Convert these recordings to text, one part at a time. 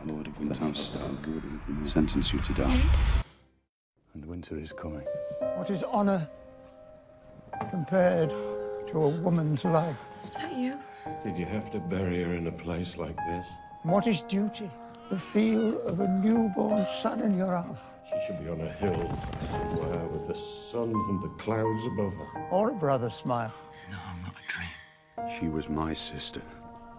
Lord of Winter, sentence you to die. And winter is coming. What is honor compared to a woman's life? Is that you? Did you have to bury her in a place like this? What is duty? The feel of a newborn son in your arms. She should be on a hill somewhere with the sun and the clouds above her. Or a brother's smile. No, I'm not a dream. She was my sister.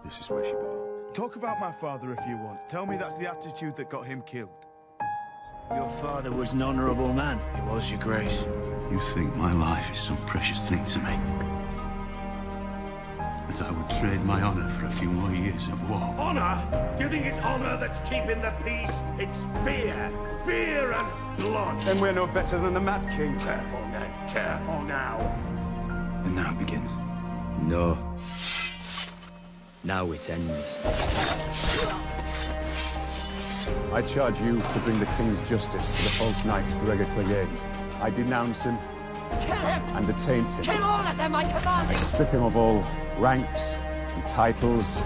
This is where she belonged. Talk about my father if you want. Tell me that's the attitude that got him killed. Your father was an honourable man. He was, your grace. You think my life is some precious thing to me? That I would trade my honor for a few more years of war. Honor? Do you think it's honor that's keeping the peace? It's fear. Fear and blood. Then we're no better than the Mad King. Careful, Ned. Careful now. And now it begins. No. Now it ends. I charge you to bring the King's justice to the false knight Gregor Clegane. I denounce him. Kill him! And detain him. Kill all of them, I command I you! strip him of all ranks and titles,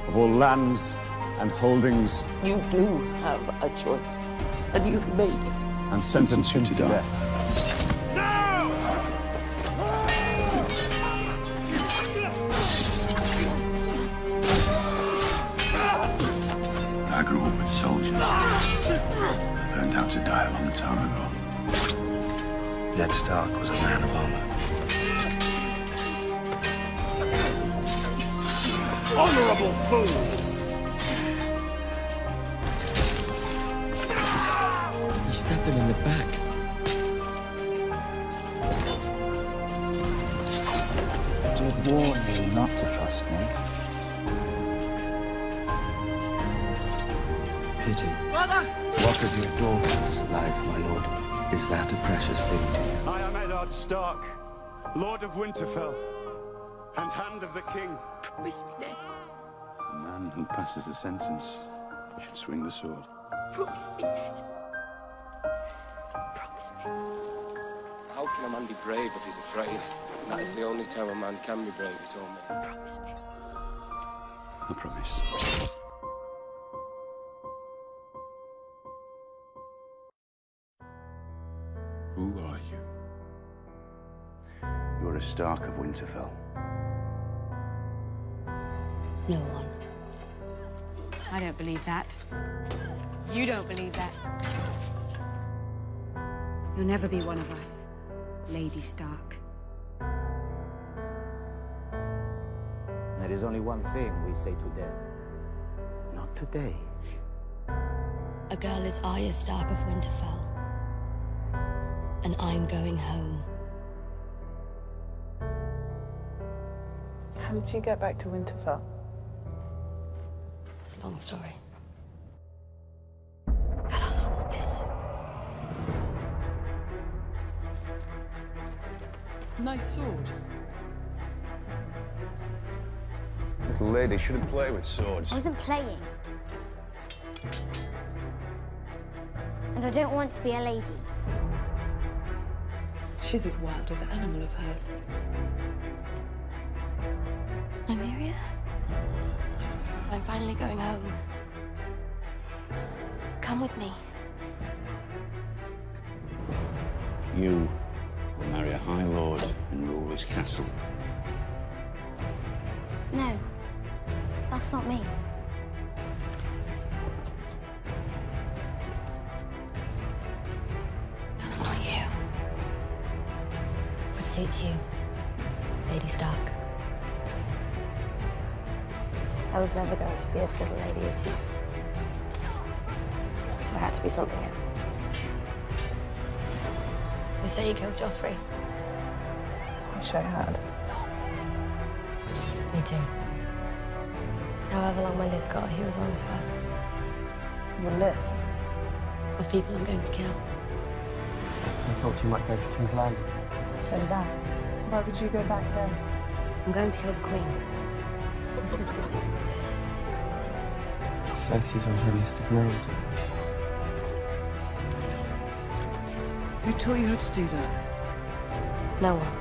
of all lands and holdings. You do have a choice, and you've made it. And sentence him to death. No! I grew up with soldiers. I learned how to die a long time ago. Ned Stark was a man of honor. Honorable fool! You stabbed him in the back. I did warn you not to trust me. Pity. Brother! What of your daughter's life, my lord? Is that a precious thing to you? I am Eddard Stark, Lord of Winterfell, and Hand of the King. Promise me, Ned. The man who passes the sentence should swing the sword. Promise me, Ned. Promise me. How can a man be brave if he's afraid? That is the only time a man can be brave, he told me. Promise me. I promise. Who are you? You're a Stark of Winterfell. No one. I don't believe that. You don't believe that. You'll never be one of us, Lady Stark. There is only one thing we say to death. Not today. A girl is Arya Stark of Winterfell. And I'm going home. How did you get back to Winterfell? It's a long story. Nice sword. Little lady shouldn't play with swords. I wasn't playing. And I don't want to be a lady. She's as wild as an animal of hers. Nymeria? I'm finally going home. Come with me. You will marry a High Lord and rule this castle. No, that's not me. That's not you. What suits you, Lady Stark? I was never going to be as good a lady as you. So I had to be something else. They say you killed Joffrey. Wish I had. Me too. However long my list got, he was always first. Your list? Of people I'm going to kill. I thought you might go to King's Landing. So did I. Why would you go back there? I'm going to kill the Queen. Cersei's on her list of names. Who taught you how to do that? No one.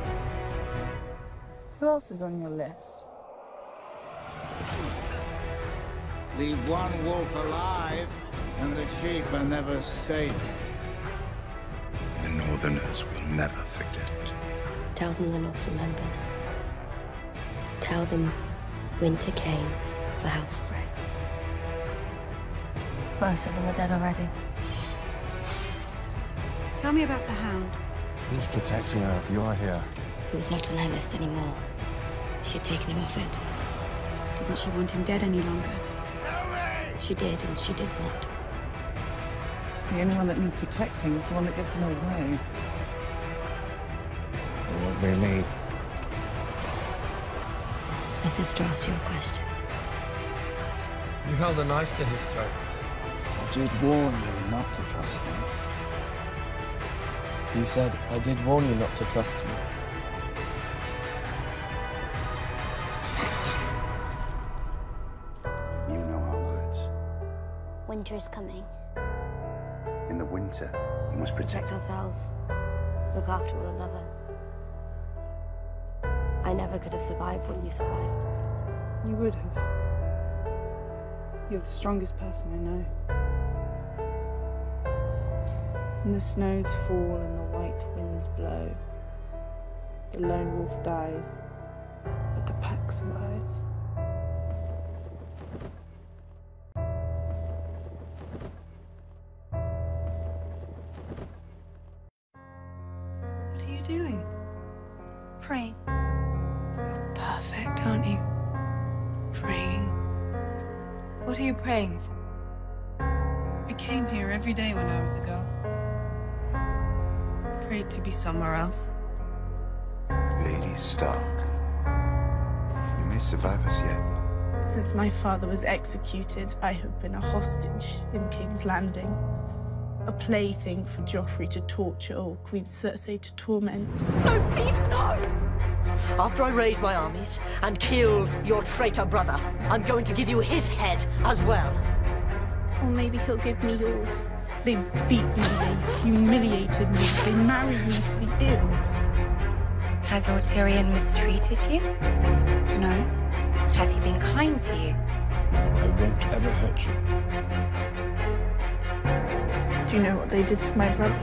Who else is on your list? Leave one wolf alive, and the sheep are never safe. The Northerners will never forget. Tell them the North remembers. Tell them winter came for House Frey. Most of them are dead already. Tell me about the Hound. Who's protecting her if you're here? He was not on her list anymore. She had taken him off it. Didn't she want him dead any longer? She did, and she did not. The only one that needs protecting is the one that gets in her way. It won't be me. My sister asked you a question. You held a knife to his throat. I did warn you not to trust me. You said, I did warn you not to trust me. You know our words. Winter is coming. In the winter, we must protect Ourselves. Look after one another. I never could have survived what you survived. You would have. You're the strongest person I know. And the snows fall and the white winds blow. The lone wolf dies, but the pack survives. What are you doing? Praying. You're perfect, aren't you? Praying. What are you praying for? I came here every day when I was a girl. Prayed to be somewhere else. Lady Stark. You may survive us yet. Since my father was executed, I have been a hostage in King's Landing. A plaything for Joffrey to torture or Queen Cersei to torment. No, please, no! After I raise my armies and kill your traitor brother, I'm going to give you his head as well. Or maybe he'll give me yours. They beat me, they humiliated me, they married me to the ill. Has Lord Tyrion mistreated you? No. Has he been kind to you? I won't ever hurt you. Do you know what they did to my brother?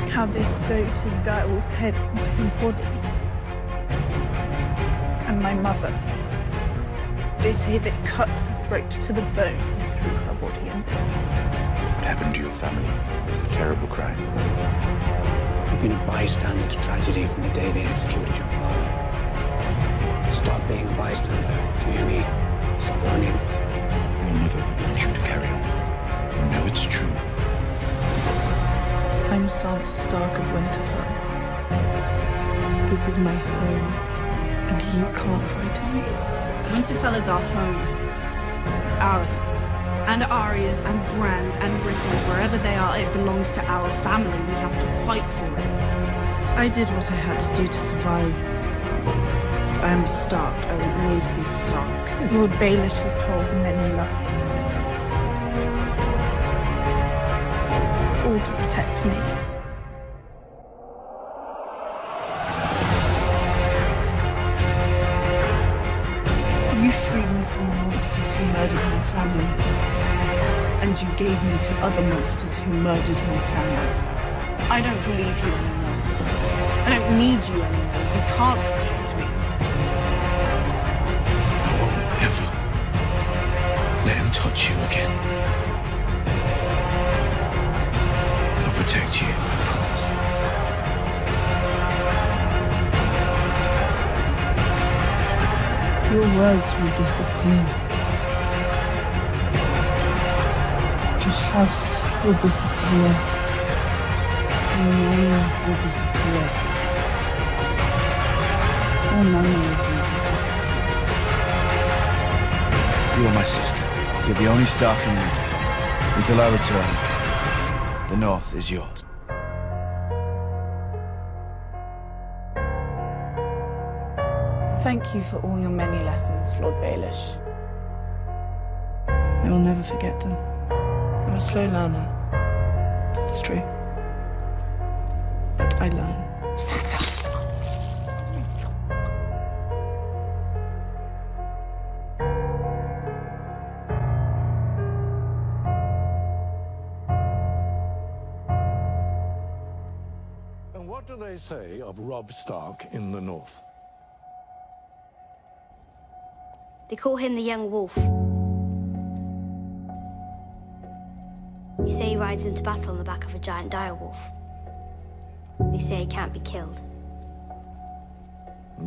How they sewed his direwolf's head onto his body. And my mother. They say they cut her throat to the bone and threw her body in the river. What happened to your family? It's a terrible crime. You've been a bystander to tragedy from the day they executed your father. Stop being a bystander, do you hear me? Stop running. Your mother wants you to carry on. You know it's true. I'm Sansa Stark of Winterfell. This is my home, and you can't frighten me. Winterfell is our home. It's ours. And Arya's and Bran's and Rickon's, wherever they are, it belongs to our family. We have to fight for it. I did what I had to do to survive. I am Stark. I will always be Stark. Lord Baelish has told many lies. All to protect me. You freed me from the monsters who murdered my family. And you gave me to other monsters who murdered my family. I don't believe you anymore. I don't need you anymore. You can't protect me. I won't ever let him touch you again. I'll protect you, I promise. Your words will disappear. Your house will disappear. Your name will disappear. Your memory of you will disappear. You are my sister. You're the only Stark in Winterfell. Until I return, the North is yours. Thank you for all your many lessons, Lord Baelish. I will never forget them. I'm a slow learner. It's true. But I learn. what do they say of Robb Stark in the north? They call him the Young Wolf. They say he rides into battle on the back of a giant direwolf. They say he can't be killed.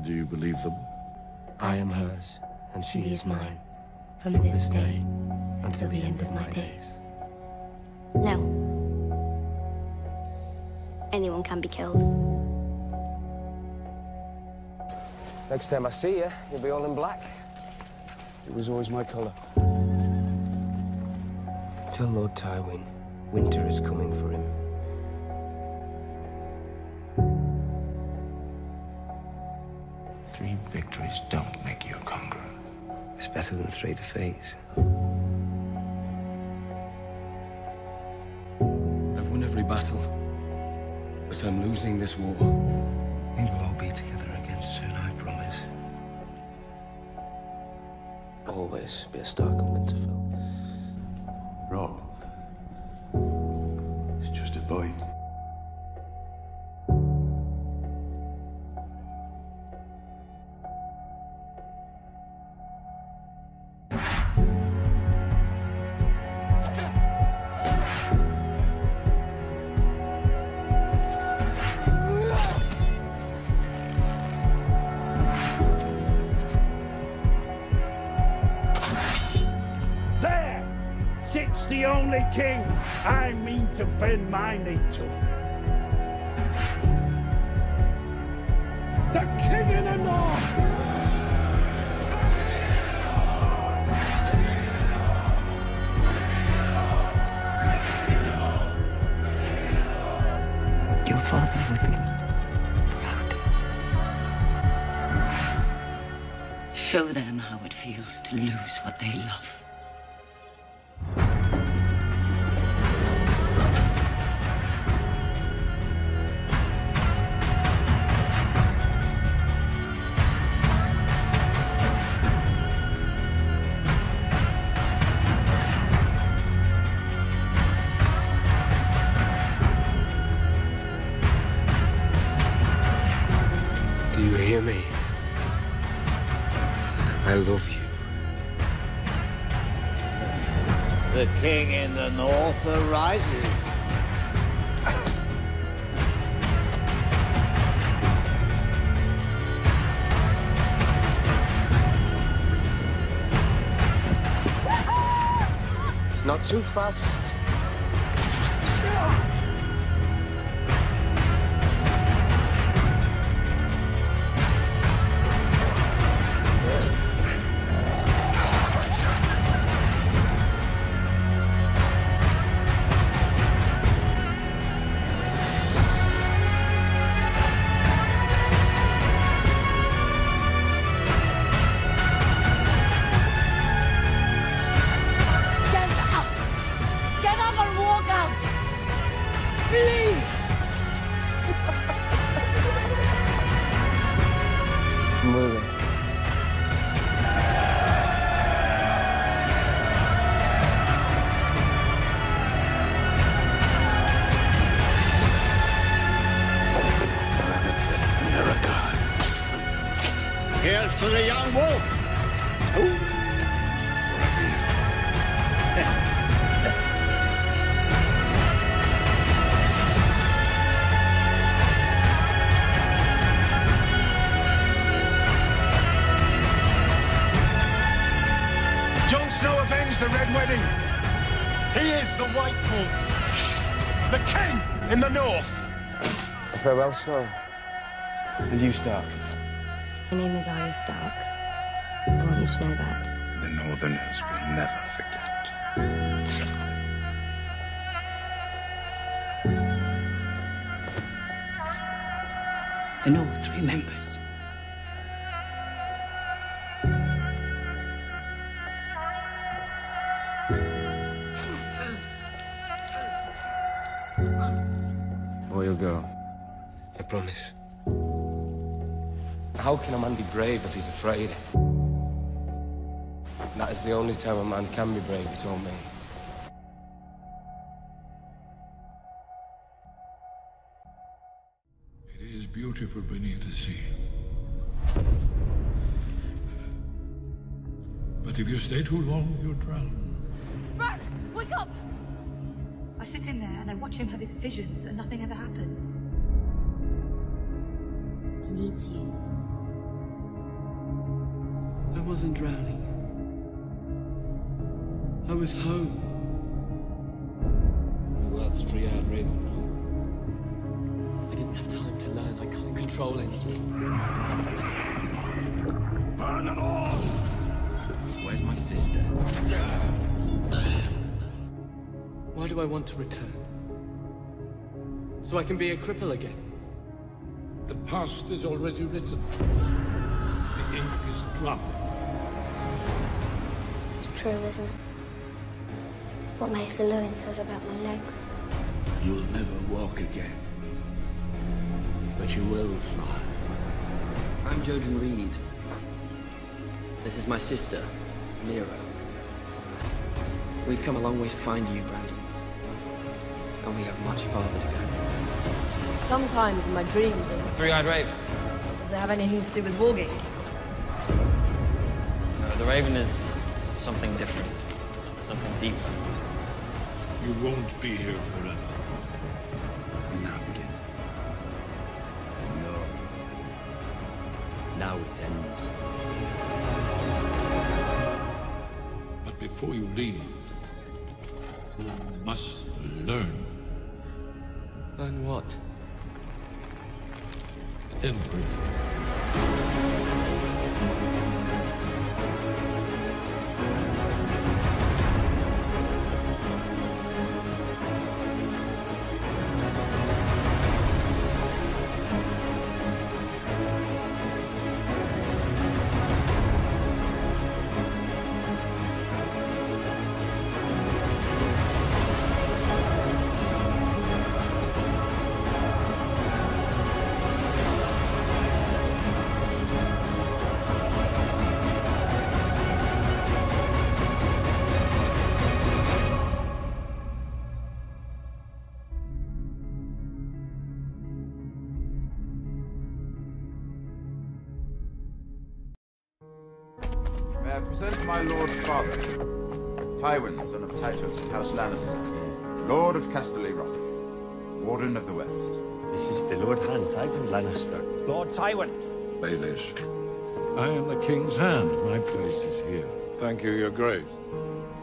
Do you believe them? I am hers, and she is mine. From this day until the end of my days. No. Anyone can be killed. Next time I see you, you'll be all in black. It was always my colour. Tell Lord Tywin, winter is coming for him. Three victories don't make you a conqueror. It's better than 3 defeats. I've won every battle, but I'm losing this war. We will all be together again soon, I promise. Always be a Stark of Winterfell. Robb. He's just a boy. Sits the only king I mean to bend my knee to. The King in the North! Your father would be proud. Show them how it feels to lose what they love. Do you hear me? I love you. The King in the North arises. Not too fast. Mother. Here's to the Young Wolf! Jon Snow avenged the Red Wedding. He is the White Wolf. The King in the North. Farewell, Snow. And you, Stark. My name is Arya Stark. I want you to know that. The Northerners will never forget. The North remembers. Boy'll go. I promise. How can a man be brave if he's afraid? That is the only time a man can be brave, he told me. beautiful beneath the sea. But if you stay too long, you'll drown. Bran, wake up! I sit in there and I watch him have his visions and nothing ever happens. He needs you. I wasn't drowning. I was home. The world's free out, Raven. I didn't have time to learn. I can't control anything. Burn them all! Where's my sister? Why do I want to return? So I can be a cripple again? The past is already written. The ink is dry. It's true, isn't it? What Maester Lewin says about my leg. You'll never walk again. But you will fly. I'm Jojen Reed. This is my sister, Mira. We've come a long way to find you, Brandon. And we have much farther to go. Sometimes in my dreams, Three-eyed Raven. does it have anything to do with warging? No, the Raven is something different. Something deeper. You won't be here forever. Now begins. No. Now it ends. But before you leave, you must learn. Learn what? Everything. May I present my Lord Father, Tywin, son of Tytos of House Lannister, Lord of Casterly Rock, Warden of the West. This is the Lord Hand, Tywin Lannister. Lord Tywin. Baelish. I am the King's Hand. My place is here. Thank you, Your Grace.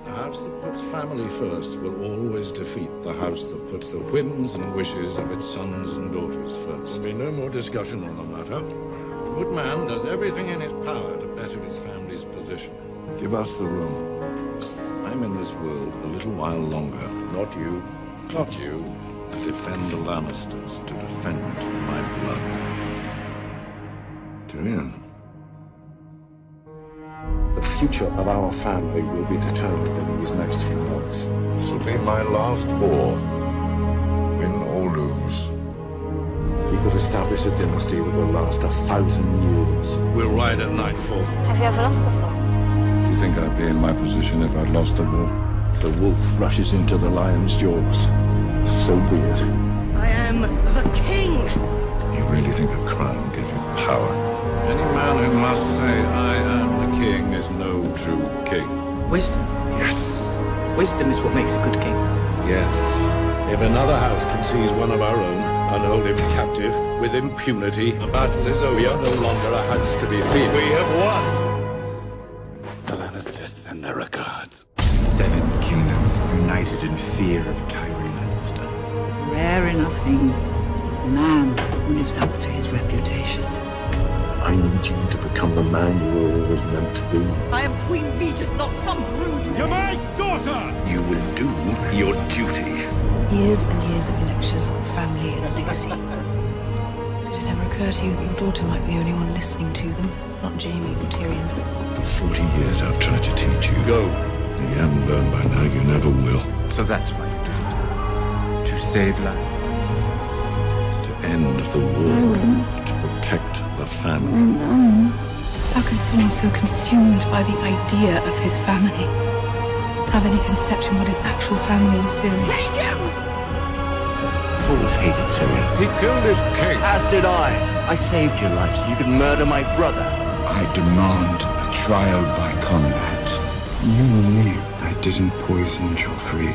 The house that puts family first will always defeat the house that puts the whims and wishes of its sons and daughters first. There'll be no more discussion on the matter. A good man does everything in his power to better his family's position. Give us the room. I'm in this world a little while longer. Not you. Not you. To defend the Lannisters, to defend my blood. Tyrion. The future of our family will be determined in these next few months. This will be my last war. Win or lose. We could establish a dynasty that will last 1,000 years. We'll ride at nightfall. Have you ever lost before? Do you think I'd be in my position if I'd lost a war? The wolf rushes into the lion's jaws. So be it. I am the king! You really think a crown gives you power? Any man who must say, I am the king, is no true king. Wisdom? Yes. Wisdom is what makes a good king. Yes. If another house can seize one of our own and hold him captive with impunity, the battle is over. No longer a house to be feared. We have won! The Lannisters send their regards. 7 kingdoms united in fear of Tywin Lannister. Rare enough thing. A man who lives up to his reputation. I need you to become the man you were always meant to be. I am Queen Regent, not some brood. You're my daughter! You will do your duty. Years and years of lectures on family and legacy. Did it ever occur to you that your daughter might be the only one listening to them, not Jaime or Tyrion? For 40 years I've tried to teach you. Go. If you haven't learned by now, you never will. So that's why you did it. To save lives. To end the war. To protect the family. How can someone so consumed by the idea of his family have any conception what his actual family was doing? Take him! fools hated Tyrion. He killed his king. As did I. I saved your life so you could murder my brother. I demand a trial by combat. You knew I didn't poison Joffrey,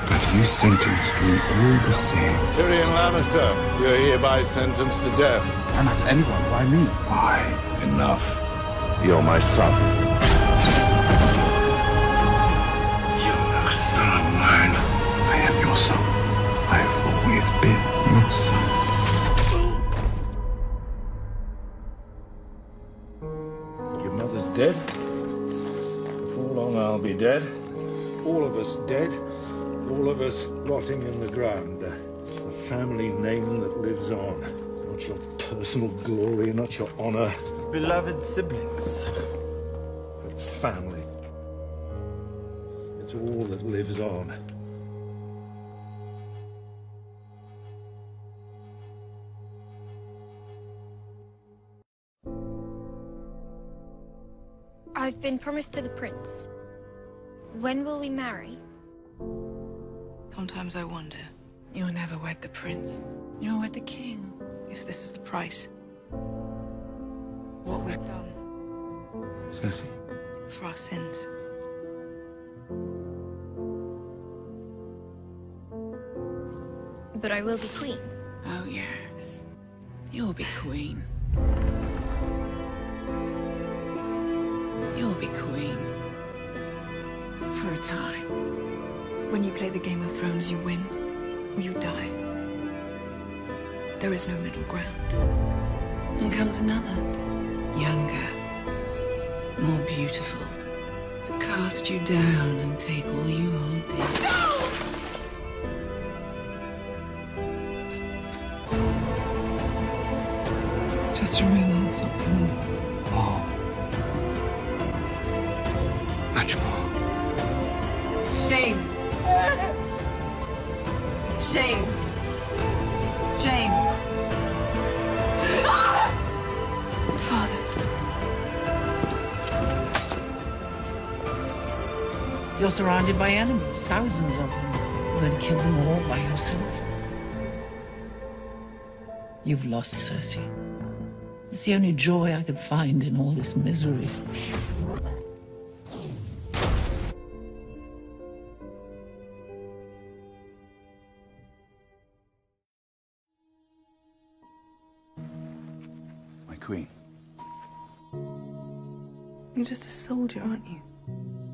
but you sentenced me all the same. Tyrion Lannister, you're hereby sentenced to death. And at anyone, why me? Why? Enough. You're my son. You're no son of mine. I am your son. I have always been your son. Your mother's dead. Before long I'll be dead. All of us dead. All of us rotting in the ground. It's the family name that lives on. Not your personal glory, not your honor. Beloved siblings. But family. It's all that lives on. I've been promised to the prince. When will we marry? Sometimes I wonder. You'll never wed the prince. You'll wed the king. If this is the price. What we've done. Cersei. For our sins. But I will be queen. Oh, yes. You'll be queen. You'll be queen. For a time. When you play the Game of Thrones, you win or you die. There is no middle ground. And comes another. Younger. More beautiful. To cast you down and take all you hold dear. Just remember something more. Much more. Shame. Shame. Shame. Father. You're surrounded by enemies, thousands of them. You're going to kill them all by yourself. You've lost Cersei. It's the only joy I could find in all this misery. My queen. You're just a soldier, aren't you?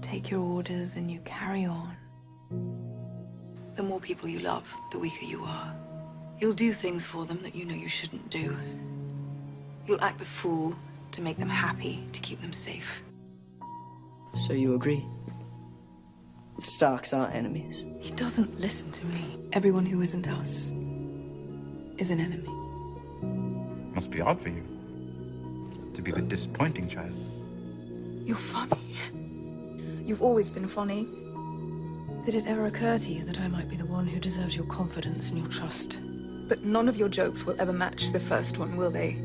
Take your orders and you carry on. The more people you love, the weaker you are. You'll do things for them that you know you shouldn't do. You'll act the fool to make them happy, to keep them safe. So you agree? The Starks are enemies? He doesn't listen to me. Everyone who isn't us is an enemy. Must be odd for you to be the disappointing child. You're funny. You've always been funny. Did it ever occur to you that I might be the one who deserves your confidence and your trust? But none of your jokes will ever match the first one, will they?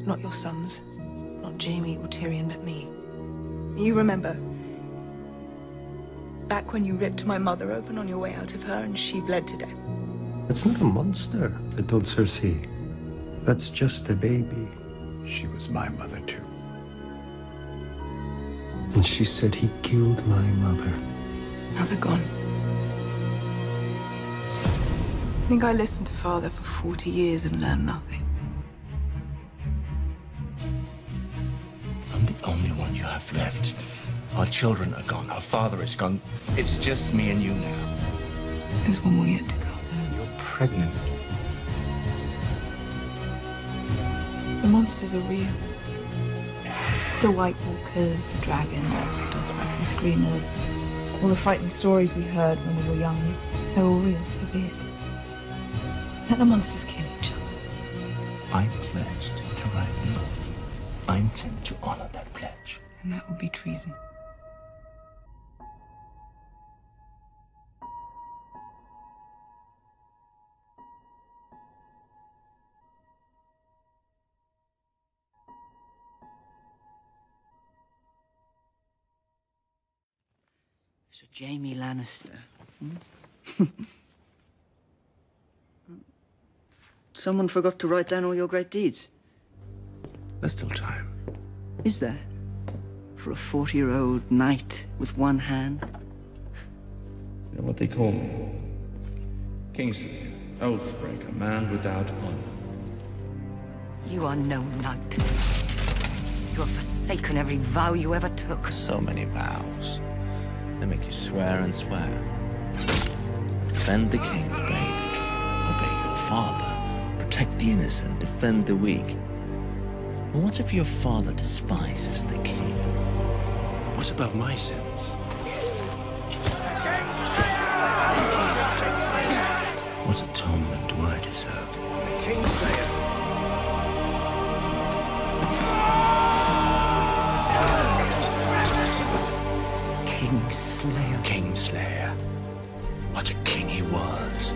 Not your sons, not Jaime or Tyrion, but me. You remember? Back when you ripped my mother open on your way out of her and she bled to death. That's not a monster, I told Cersei. That's just a baby. She was my mother, too. And she said he killed my mother. Now they're gone. I think I listened to Father for 40 years and learned nothing. I'm the only one you have left. Our children are gone. Our father is gone. It's just me and you now. There's one more yet to go. You're pregnant. The monsters are real. The White Walkers, the dragons, the Dothraki screamers, all the frightening stories we heard when we were young, they're all real, so be it. Let the monsters kill each other. I pledged to write an oath. I intend to honor that pledge. And that would be treason. So Jaime Lannister. Someone forgot to write down all your great deeds. There's still time. Is there? For a 40-year-old knight with one hand? You know what they call me? Kingsley, oathbreaker, man without honor. You are no knight. You have forsaken every vow you ever took. So many vows. They make you swear and swear. Defend the king, obey your father. Protect the innocent, defend the weak. But what if your father despises the king? What about my sins? What atonement do I deserve? The Kingslayer. Kingslayer. Kingslayer. What a king he was.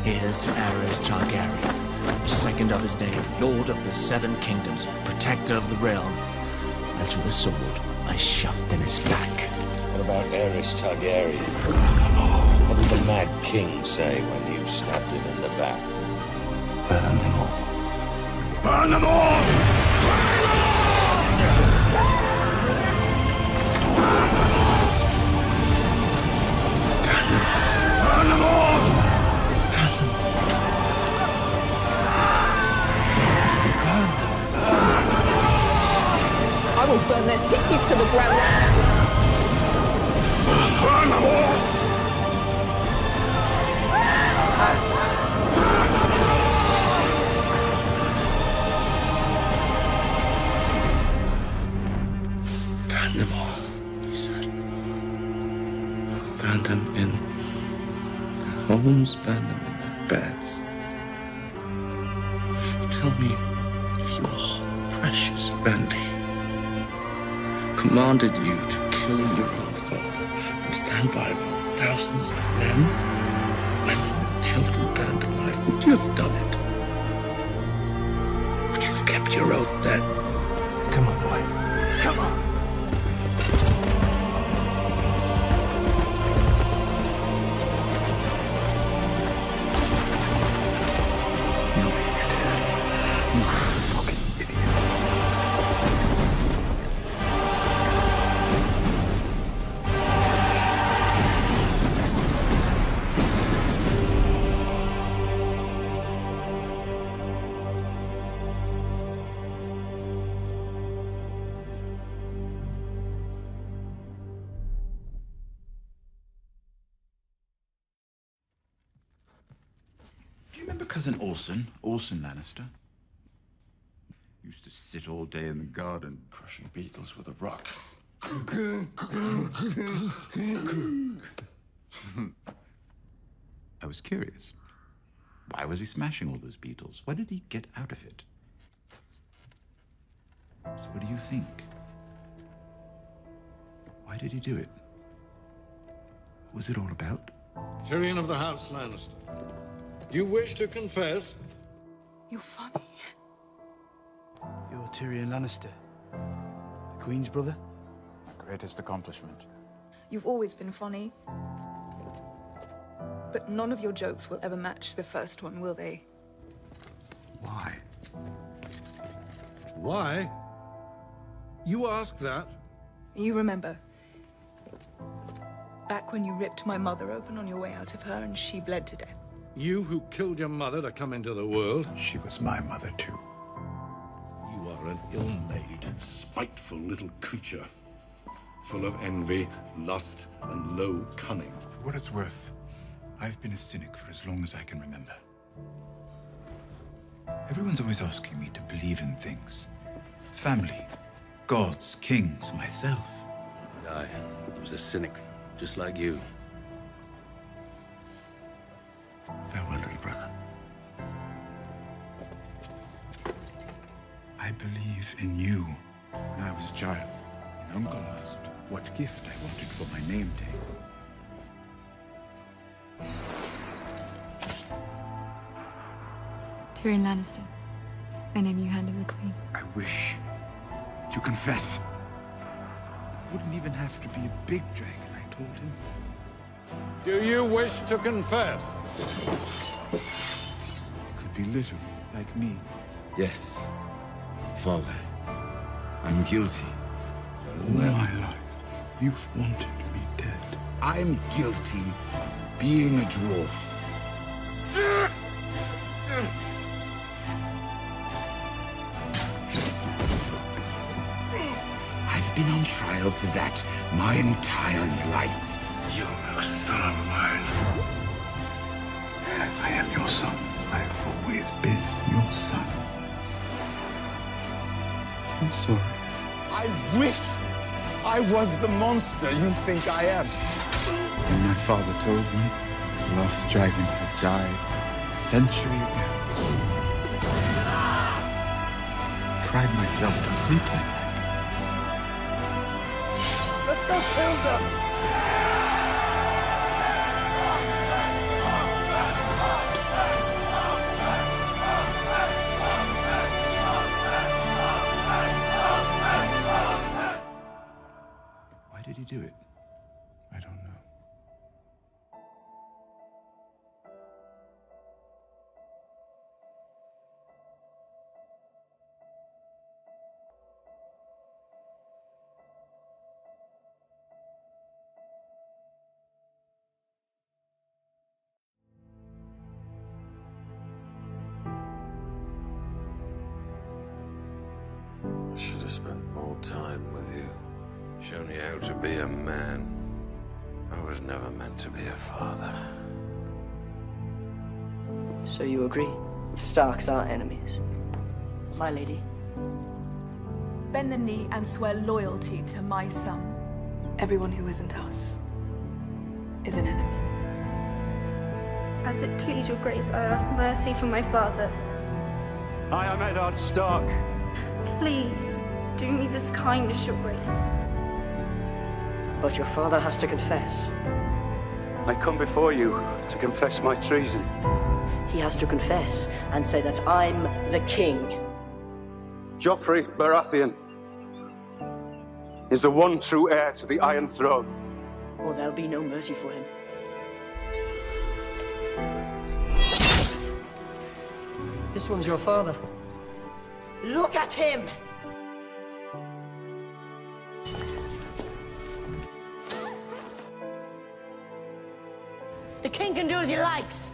Here's to Aerys Targaryen, second of his name, lord of the Seven Kingdoms, protector of the realm. And to the sword I shoved in his back. What about Aerys Targaryen? What did the Mad King say when you stabbed him in the back? Burn them all. Burn them all! Burn them all! I will burn their cities to the ground. Burn them all! Burn them all, he said. Burn them in their homes, burn them in their beds. Tell me if your precious Bendy commanded you to kill your own father and stand by while thousands of men, women, and children burned alive. Would you have done it? Would you have kept your oath then? Come on, boy. Come on. Remember Cousin Orson Lannister? Used to sit all day in the garden, crushing beetles with a rock. I was curious. Why was he smashing all those beetles? What did he get out of it? So what do you think? Why did he do it? What was it all about? Tyrion of the House Lannister, you wish to confess? You're funny. You're Tyrion Lannister, the Queen's brother? My greatest accomplishment. You've always been funny. But none of your jokes will ever match the first one, will they? Why? Why? You ask that? You remember, back when you ripped my mother open on your way out of her and she bled to death. You who killed your mother to come into the world? She was my mother, too. You are an ill-made, spiteful little creature, full of envy, lust, and low cunning. For what it's worth, I've been a cynic for as long as I can remember. Everyone's always asking me to believe in things. Family, gods, kings, myself. I was a cynic, just like you. Farewell, little brother. I believe in you. When I was a child, an uncle asked what gift I wanted for my name day. Tyrion Lannister, I name you Hand of the Queen. I wish to confess. It wouldn't even have to be a big dragon, I told him. Do you wish to confess? It could be little, like me. Yes, Father. I'm guilty. All my life, you've wanted me dead. I'm guilty of being a dwarf. I've been on trial for that my entire life. You're a son of mine. I am your son. I've always been your son. I'm sorry. I wish I was the monster you think I am. When my father told me the lost dragon had died a century ago, I cried myself to sleep that night. Let's go kill them! Why did he do it? I don't know. I should have spent more time with you. Shown you how to be a man. I was never meant to be a father. So you agree? The Starks are enemies. My lady. Bend the knee and swear loyalty to my son. Everyone who isn't us is an enemy. As it please your grace, I ask mercy for my father. I am Eddard Stark. Please, do me this kindness, your grace. But your father has to confess. I come before you to confess my treason. He has to confess and say that I'm the king. Joffrey Baratheon is the one true heir to the Iron Throne. Or there'll be no mercy for him. This one's your father. Look at him! The king can do as he likes.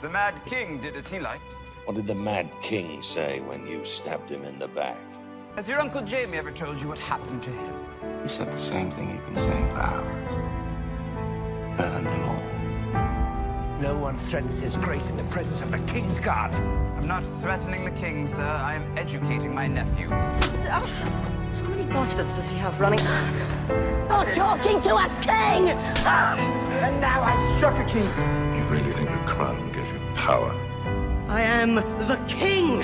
The Mad King did as he liked. What did the Mad King say when you stabbed him in the back? Has your Uncle Jamie ever told you what happened to him? He said the same thing he'd been saying for hours. Burn them all. No one threatens his grace in the presence of the King's Guard. I'm not threatening the king, sir. I am educating my nephew. How many bastards does he have running? Not talking to a king! And now I've struck a king. You really think a crown gives you power? I am the king!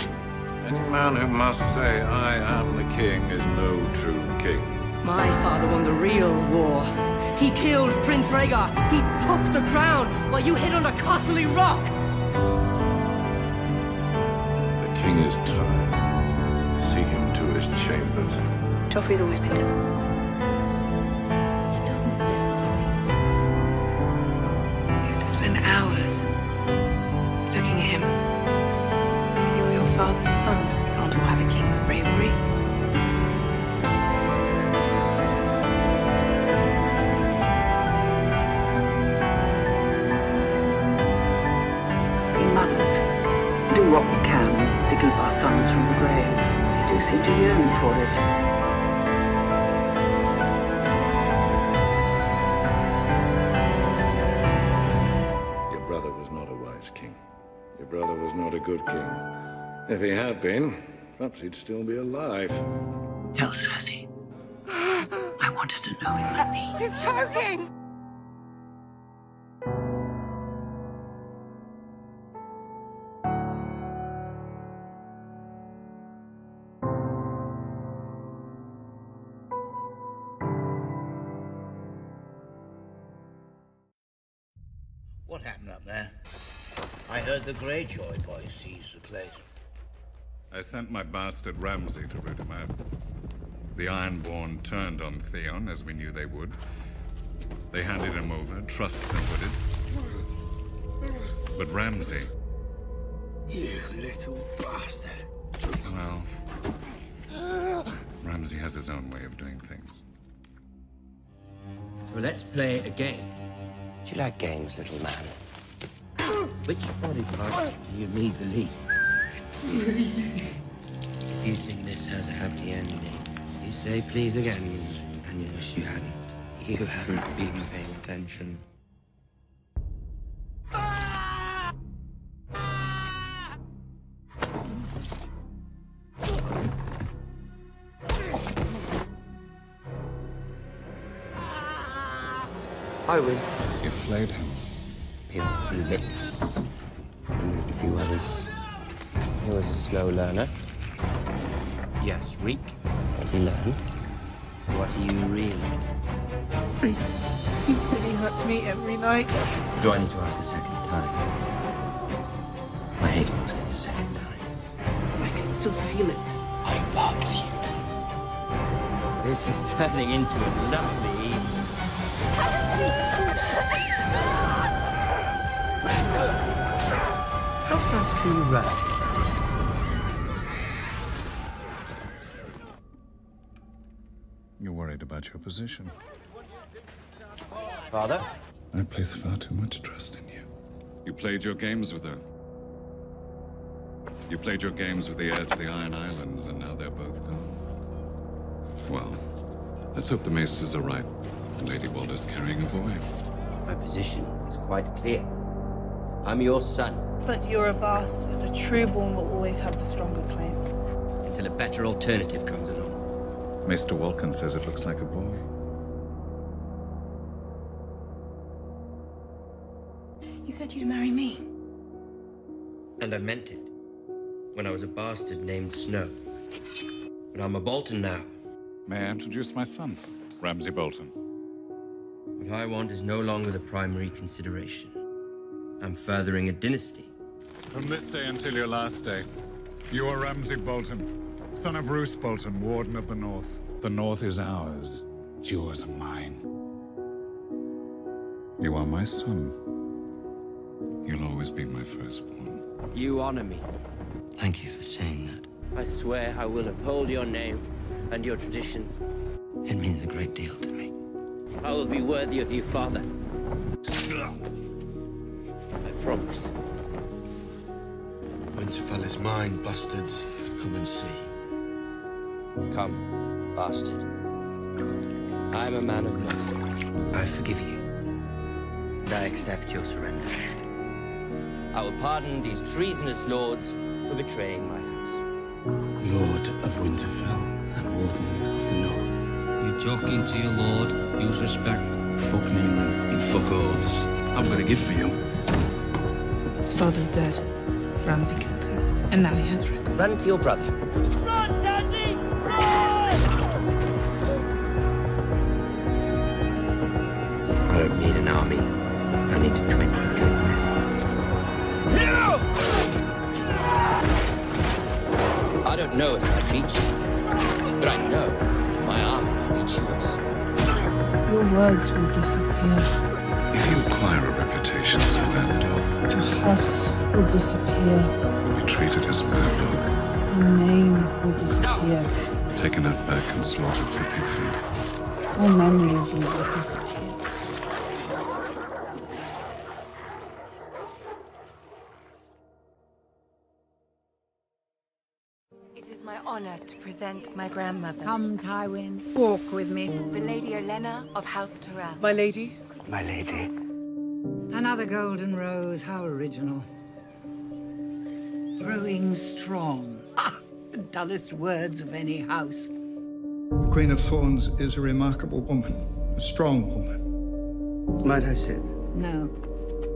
Any man who must say, I am the king, is no true king. My father won the real war. He killed Prince Rhaegar. He took the crown while you hid under Castle Rock. The king is tired. See him to his chambers. Joffrey's always been difficult. He doesn't listen to me. I used to spend hours looking at him. You're your father's son. You can't all have a king's bravery. Mothers, do what we can to keep our sons from the grave. They do seem to yearn for it. Your brother was not a wise king. Your brother was not a good king. If he had been, perhaps he'd still be alive. Tell Cersei. I wanted to know it was me. He's choking! What happened up there? I heard the Greyjoy boys seized the place. I sent my bastard Ramsay to root him out. The Ironborn turned on Theon, as we knew they would. They handed him over, trussed and hooded. But Ramsay You little bastard. Well, Ramsay has his own way of doing things. So let's play a game. Do you like games, little man? Which body part do you need the least? If you think this has a happy ending, you say please again, and you wish you hadn't. You haven't been paying attention. I win. You flayed him. Peeled the lips. Removed a few others. He was a slow learner. Yes, Reek. But he learned. What are you really? He hurts me every night. Do I need to ask a second time? I hate asking a second time. I can still feel it. I love you. This is turning into a lovely evening. How fast can you run? You're worried about your position. Father? I place far too much trust in you. You played your games with her. You played your games with the heir to the Iron Islands, and now they're both gone. Well, let's hope the maces are right, and Lady Walder's carrying a boy. My position is quite clear. I'm your son. But you're a bastard. A trueborn will always have the stronger claim. Until a better alternative comes along. Maester Walken says it looks like a boy. You said you'd marry me. And I meant it. When I was a bastard named Snow. But I'm a Bolton now. May I introduce my son, Ramsay Bolton? What I want is no longer the primary consideration. I'm furthering a dynasty. From this day until your last day, you are Ramsay Bolton, son of Roose Bolton, Warden of the North. The North is ours, yours and mine. You are my son. You'll always be my firstborn. You honor me. Thank you for saying that. I swear I will uphold your name and your tradition. It means a great deal to me. I will be worthy of you, Father. I promise. Winterfell is mine, bastards. Come and see. Come, bastard. I am a man of mercy. I forgive you. And I accept your surrender. I will pardon these treasonous lords for betraying my house. Lord of Winterfell and Warden of the North. You're talking to your lord. Use respect. Fuck kneeling and fuck oaths. I've got a gift for you. His father's dead. Ramsay killed him. And now he has regret. Run to your brother. Run, Daddy! I don't need an army. I need 20 good men. I don't know if I beat you, but I know that my army will beat yours. Your words will disappear. If you acquire a reputation as a mad dog, Your house will disappear. you'll be treated as a mad Your name will disappear. dog, taken out back and slaughtered for pig feed. My memory of you will disappear. It is my honor to present my grandmother. Come, Tywin, walk with me. The Lady Olenna of House Tyrell. My lady. My lady. Another golden rose, how original. Growing strong. Ha! The dullest words of any house. The Queen of Thorns is a remarkable woman, a strong woman. Might I sit? No.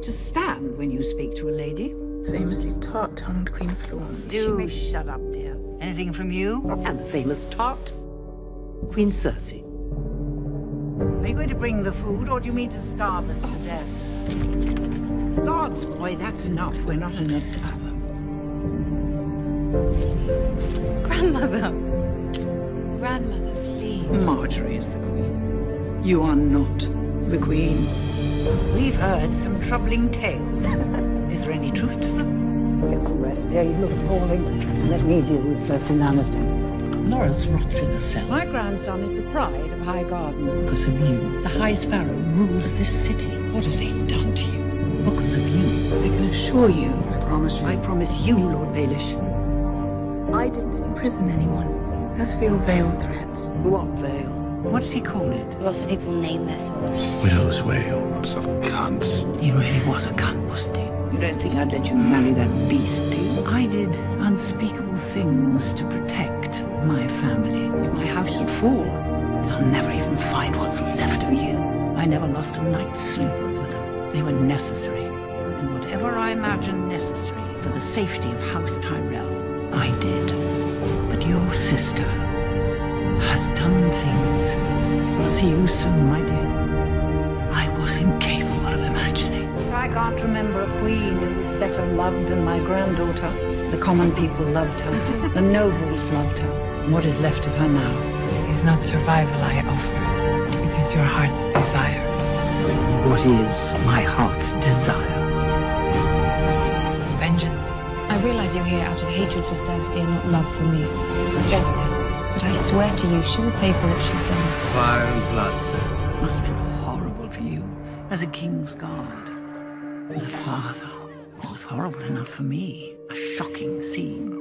Just stand when you speak to a lady. Famously tart-tongued Queen of Thorns. Do shut up, dear. Anything from you? And the famous tart? Queen Cersei. Are you going to bring the food, or do you mean to starve us to death? Gods, boy, that's enough. We're not in a tavern. Grandmother! Grandmother, please. Marjorie is the queen. You are not the queen. We've heard some troubling tales. Is there any truth to them? Get some rest, dear. You look appalling. Let me deal with Cersei Lannister. Loras rots in a cell. My grandson is the pride of High Garden. Because of you. The High Sparrow rules this city. What have they done to you? Because of you. I can assure you. I promise you. I promise you, Lord Baelish. I didn't imprison anyone. As for your veiled threats. What veil? What did he call it? Lots of people name their swords. Widow's wail. Lots of cunts. He really was a cunt, wasn't he? You don't think I'd let you marry that beast, do you? I did unspeakable things to protect my family. If my house should fall, they'll never even find what's left of you. I never lost a night's sleep over them. They were necessary. And whatever I imagined necessary for the safety of House Tyrell, I did. But your sister has done things. I'll see you soon, my dear. I was incapable of imagining. I can't remember a queen who was better loved than my granddaughter. The common people loved her. The nobles loved her. What is left of her now? It is not survival I offer. It is your heart's desire. What is my heart's desire? Vengeance. I realize you're here out of hatred for Cersei and not love for me. Justice. But I swear to you, she will pay for what she's done. Fire and blood. Must have been horrible for you as a king's guard. As a father, it was horrible enough for me. A shocking scene.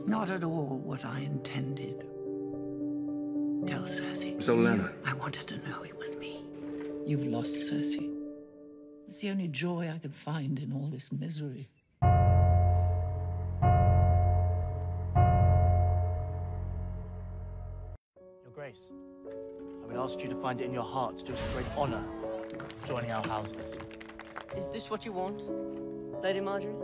Not at all what I intended. Tell Cersei. So, Lana. I wanted to know it was me. You've lost Cersei. It's the only joy I could find in all this misery. Your Grace, I would ask you to find it in your heart to do us a great honor joining our houses. Is this what you want, Lady Marjorie?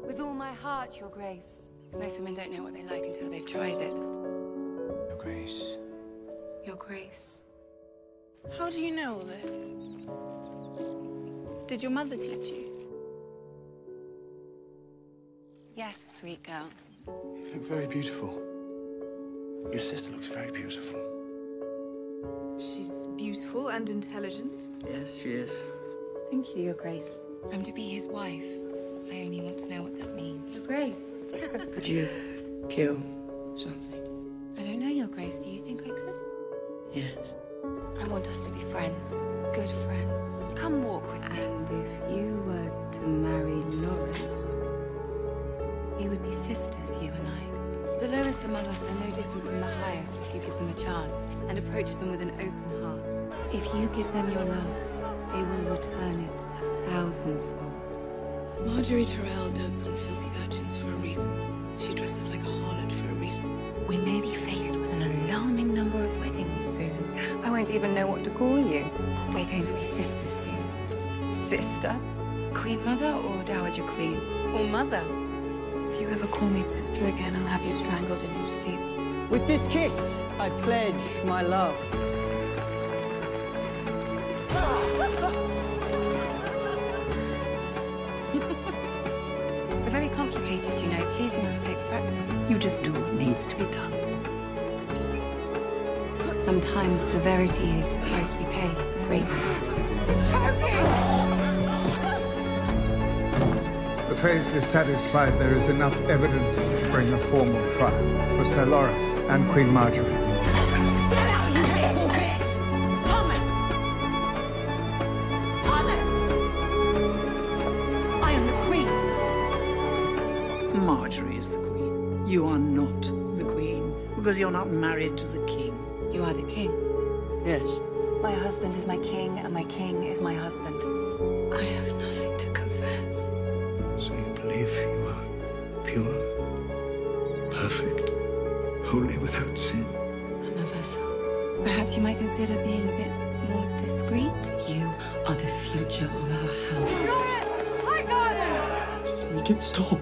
With all my heart, Your Grace. Most women don't know what they like until they've tried it. Your Grace. Your Grace. How do you know all this? Did your mother teach you? Yes, sweet girl. You look very beautiful. Your sister looks very beautiful. She's beautiful and intelligent. Yes, she is. Thank you, Your Grace. I'm to be his wife. I only want to know what that means. Your Grace. Could you kill something? I don't know, Your Grace. Do you think I could? Yes. I want us to be friends. Good friends. Come walk with me. And if you were to marry Loras, we would be sisters, you and I. The lowest among us are no different from the highest if you give them a chance and approach them with an open heart. If you give them your love, they will return it 1,000-fold. Marjorie Tyrell dotes on filthy urchins for a reason. She dresses like a harlot for a reason. We may be faced with an alarming number of weddings soon. I won't even know what to call you. We're going to be sisters soon. Sister? Queen Mother or Dowager Queen? Or Mother? If you ever call me sister again, I'll have you strangled in your sleep. With this kiss, I pledge my love. We're very complicated, you know. Pleasing us takes practice. You just do what needs to be done. Sometimes severity is the price we pay for greatness. The faith is satisfied there is enough evidence to bring a formal trial for Sir Loras and Queen Marjorie. I am the Queen. Marjorie is the queen. You are not the queen, because you're not married to the king. You are the king. Yes. My husband is my king, and my king is my husband. I have nothing to confess. So you believe you are pure, perfect, holy without sin? None of us. Perhaps you might consider being a bit more discreet. You are the future of our house. I got him! Make it stop.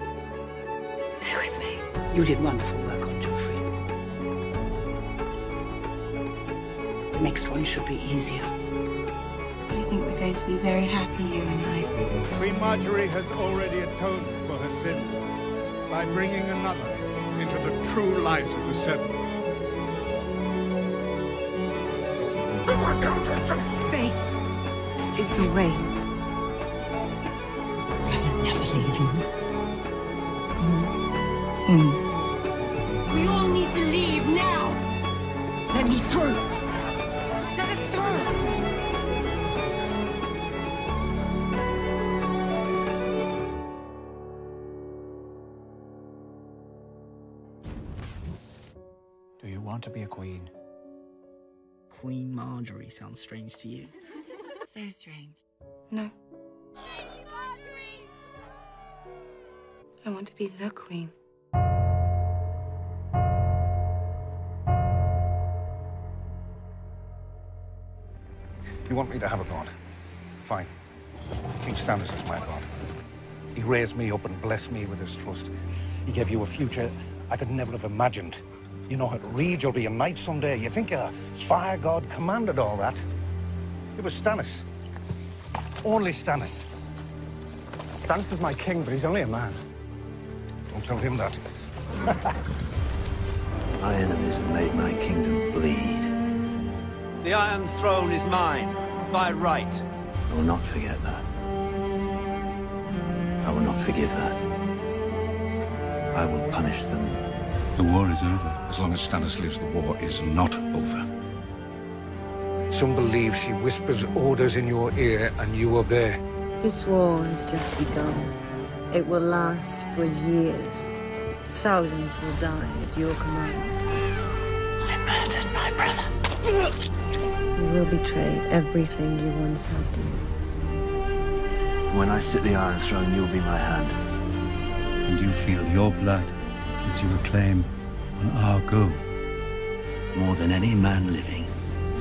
Stay with me. You did wonderful work on Joffrey. The next one should be easier. I think we're going to be very happy, you and I. Queen Marjorie has already atoned for her sins by bringing another into the true light of the Seven. Faith is the way. I will never leave We all need to leave now. Let me through. Let us through. Do you want to be a queen? Queen Marjorie sounds strange to you. So strange. No. I want to be the queen. You want me to have a god? Fine. King Stannis is my god. He raised me up and blessed me with his trust. He gave you a future I could never have imagined. You know how to read, you'll be a knight someday. You think a fire god commanded all that? It was Stannis. Only Stannis. Stannis is my king, but he's only a man. Don't tell him that. My enemies have made my kingdom bleed. The Iron Throne is mine, by right. I will not forget that. I will not forgive that. I will punish them. The war is over. As long as Stannis lives, the war is not over. Some believe she whispers orders in your ear and you obey. This war has just begun. It will last for years. Thousands will die at your command. I murdered my brother. You will betray everything you once held dear. When I sit the Iron Throne, you'll be my hand. And you feel your blood gives you a claim on our go. More than any man living.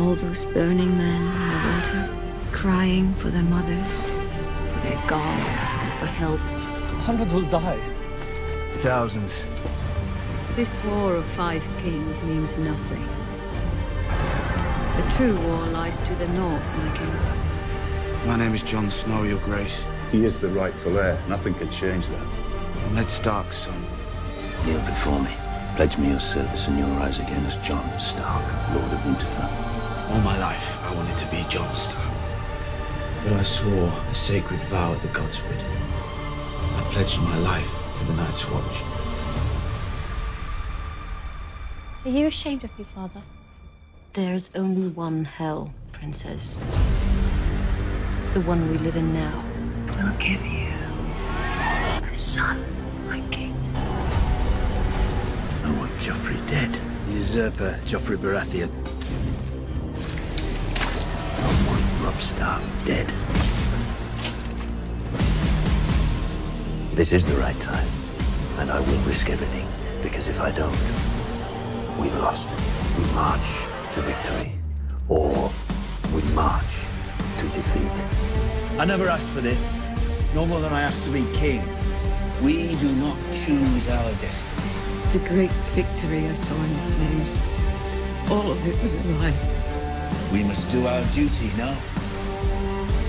All those burning men in the winter, crying for their mothers, for their gods, for help. Hundreds will die. Thousands. This war of 5 kings means nothing. The true war lies to the north, my king. My name is Jon Snow, Your Grace. He is the rightful heir. Nothing can change that. I'm Ned Stark's son. Kneel before me. Pledge me your service and you'll rise again as Jon Stark, Lord of Winterfell. All my life, I wanted to be Jon Stark. But I swore a sacred vow at the Godswood. I pledged my life to the Night's Watch. Are you ashamed of me, Father? There's only one hell, Princess. The one we live in now. I'll give you a son, my king. I want Joffrey dead. The usurper, Joffrey Baratheon. I want Robb Stark dead. This is the right time, and I will risk everything, because if I don't, we've lost. We march to victory, or we march to defeat. I never asked for this, no more than I asked to be king. We do not choose our destiny. The great victory I saw in the flames. All of it was a lie. We must do our duty now.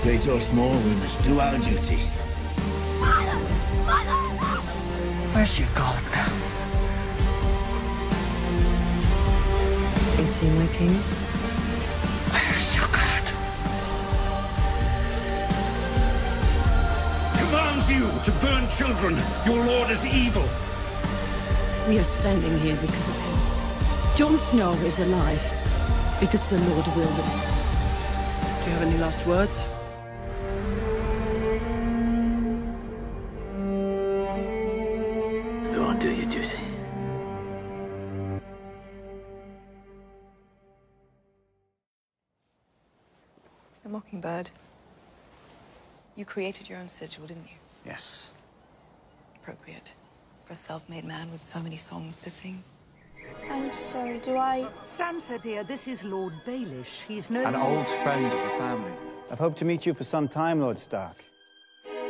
Great or small, we must do our duty. Mother! Mother! Where's your god now? Is he my king? Where's your god? Commands you to burn children. Your lord is evil. We are standing here because of him. Jon Snow is alive because the Lord willed it. Do you have any last words? Go on, do your duty. The Mockingbird. You created your own sigil, didn't you? Yes. Appropriate for a self-made man with so many songs to sing. I'm sorry, do I... Sansa, dear, this is Lord Baelish. He's no... An old friend of the family. I've hoped to meet you for some time, Lord Stark.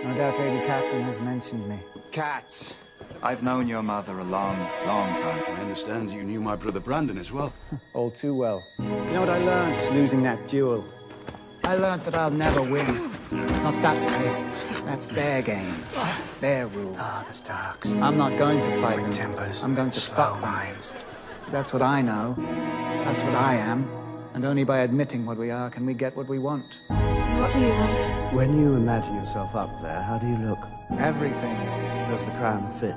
No doubt Lady Catelyn has mentioned me. Cats! I've known your mother a long, long time. I understand you knew my brother Brandon as well. All too well. You know what I learned losing that duel? I learned that I'll never win. Not that way. That's their game. Their rule. Ah, the Starks. I'm not going to fight them. Tempers. I'm going to slow stop them. minds. That's what I know. That's what I am. And only by admitting what we are can we get what we want. What do you want? When you imagine yourself up there, how do you look? Everything. Does the crown fit?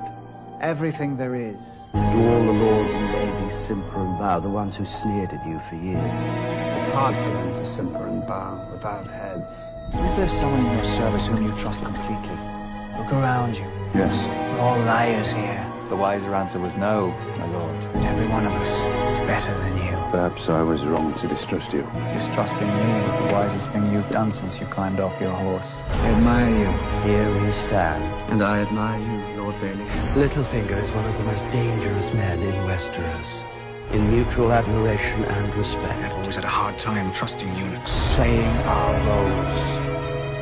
Everything there is. Do all the lords and ladies simper and bow, the ones who sneered at you for years? It's hard for them to simper and bow without heads. Is there someone in your service whom you trust completely? Look around you. Yes. We're all liars here. The wiser answer was no, my lord. And every one of us is better than you. Perhaps I was wrong to distrust you. Distrusting me was the wisest thing you've done since you climbed off your horse. I admire you. Here we stand, and I admire you, Lord Baelish. Littlefinger is one of the most dangerous men in Westeros. In mutual admiration and respect. I've always had a hard time trusting eunuchs. Playing our roles.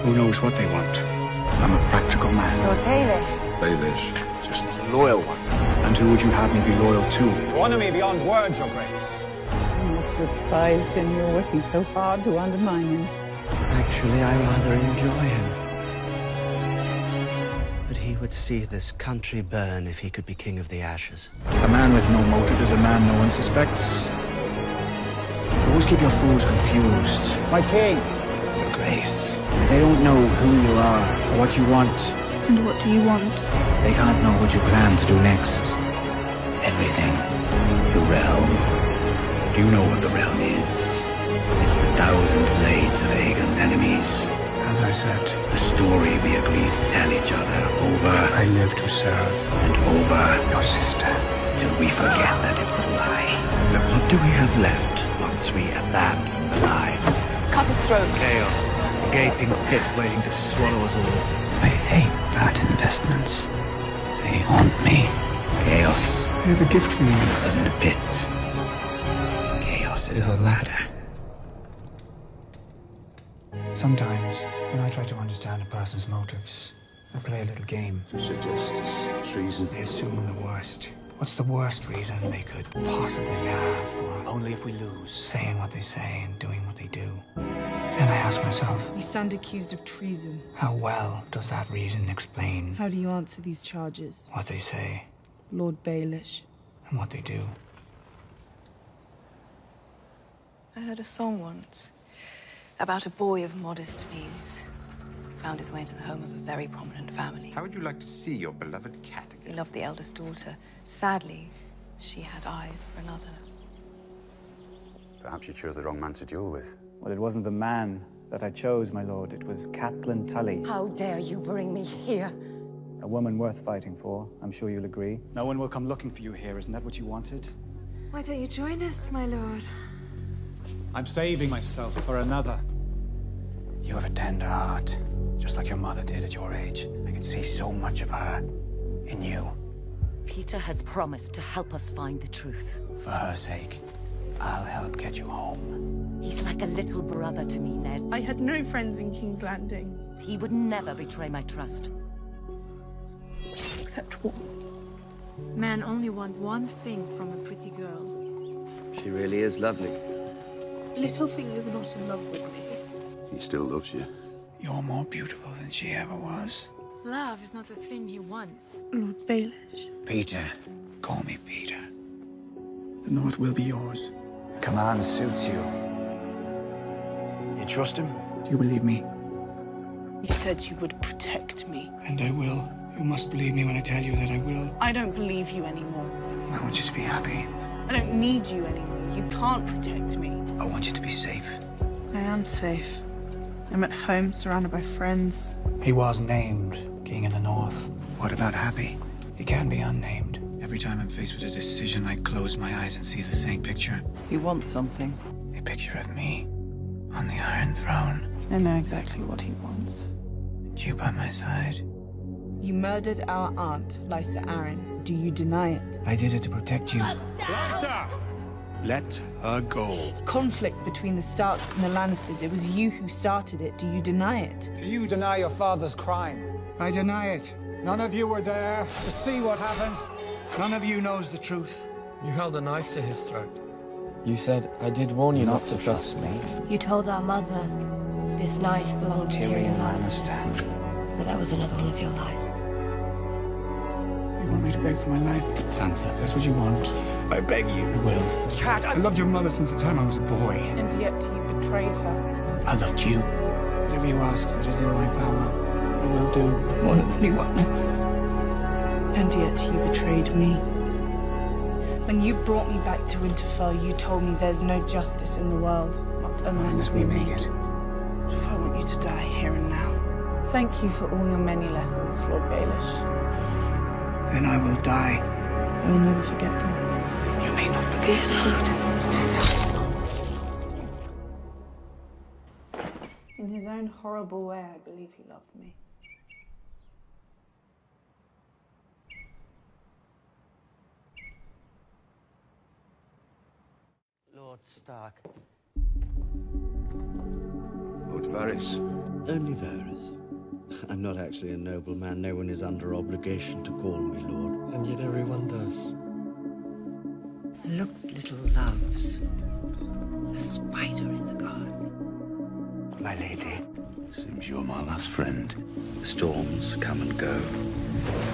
Who knows what they want? I'm a practical man. Lord Baelish. Baelish. Just a loyal one. And who would you have me be loyal to? You honor me beyond words, Your Grace. You must despise him. You're working so hard to undermine him. Actually, I rather enjoy him. But he would see this country burn if he could be king of the ashes. A man with no motive is a man no one suspects. Always keep your fools confused. My king. Your Grace. If they don't know who you are or what you want. And what do you want? They can't know what you plan to do next. Everything. The realm. Do you know what the realm is? It's the 1,000 blades of Aegon's enemies. As I said, the story we agreed to tell each other over. I live to serve. And over. Your sister. Till we forget that it's a lie. But what do we have left once we abandon the lie? Cut his throat. Chaos. A gaping pit waiting to swallow us all. I hate bad investments. They haunt me. Chaos. I have a gift for you. Isn't a pit. Chaos is a ladder. Sometimes, when I try to understand a person's motives, I play a little game. Suggest treason. They assume the worst. What's the worst reason they could possibly have for only if we lose? Saying what they say and doing what they do. Then I ask myself, You stand accused of treason. how well does that reason explain How do you answer these charges? what they say Lord Baelish. and what they do? I heard a song once about a boy of modest means. Found his way into the home of a very prominent family. How would you like to see your beloved cat He again? loved the eldest daughter. Sadly, she had eyes for another. Perhaps you chose the wrong man to duel with. Well, it wasn't the man that I chose, my lord. It was Catelyn Tully. How dare you bring me here? A woman worth fighting for. I'm sure you'll agree. No one will come looking for you here. Isn't that what you wanted? Why don't you join us, my lord? I'm saving myself for another. You have a tender heart, just like your mother did at your age. I can see so much of her in you. Peter has promised to help us find the truth. For her sake, I'll help get you home. He's like a little brother to me, Ned. I had no friends in King's Landing. He would never betray my trust. Except one. Men only want one thing from a pretty girl. She really is lovely. Littlefinger's not in love with me. He still loves you. You're more beautiful than she ever was. Love is not the thing he wants. Lord Baelish. Peter. Call me Peter. The North will be yours. Command suits you. You trust him? Do you believe me? You said you would protect me. And I will. You must believe me when I tell you that I will. I don't believe you anymore. I want you to be happy. I don't need you anymore. You can't protect me. I want you to be safe. I am safe. I'm at home, surrounded by friends. He was named King in the North. What about happy? He can be unnamed. Every time I'm faced with a decision, I close my eyes and see the same picture. He wants something. A picture of me on the Iron Throne. I know exactly what he wants. And you by my side. You murdered our aunt, Lysa Arryn. Do you deny it? I did it to protect you. Lysa! Let her go. Conflict between the Starks and the Lannisters. It was you who started it. Do you deny it? Do you deny your father's crime? I deny it. None of you were there to see what happened. None of you knows the truth. You held a knife to his throat. You said, I did warn you not to trust me. You told our mother this knife belonged to Tyrion Lannister. But that was another one of your lies. You want me to beg for my life? Sansa, if that's what you want, I beg you. I will. Cat, I loved your mother since the time I was a boy. And yet you betrayed her. I loved you. Whatever you ask that is in my power, I will do. One, only one. And yet you betrayed me. When you brought me back to Winterfell, you told me there's no justice in the world, not unless we make it. If I want you to die here and now. Thank you for all your many lessons, Lord Baelish. Then I will die. I will never forget them. You may not believe it. In his own horrible way, I believe he loved me. Lord Stark. Lord Varys. Only Varys. I'm not actually a nobleman. No one is under obligation to call me Lord. And yet everyone does. Look, little loves. A spider in the garden. My lady. Seems you're my last friend. The storms come and go.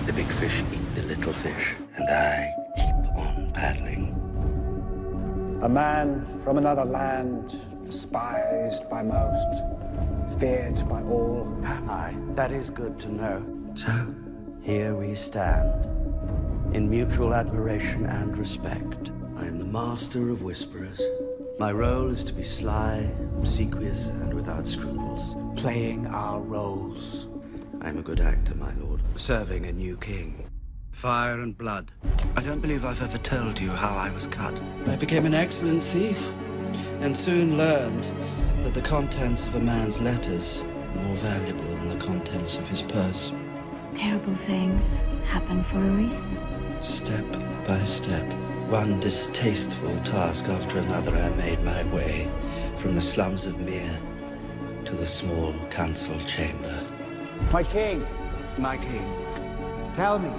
The big fish eat the little fish. And I keep on paddling. A man from another land, despised by most, feared by all. Am I? That is good to know. So, here we stand, in mutual admiration and respect. I am the master of whisperers. My role is to be sly, obsequious, and without scruples. Playing our roles. I'm a good actor, my lord, serving a new king. Fire and blood. I don't believe I've ever told you how I was cut. I became an excellent thief, and soon learned that the contents of a man's letters are more valuable than the contents of his purse. Terrible things happen for a reason. Step by step, one distasteful task after another, I made my way from the slums of Mere to the small council chamber. My king, My king. tell me,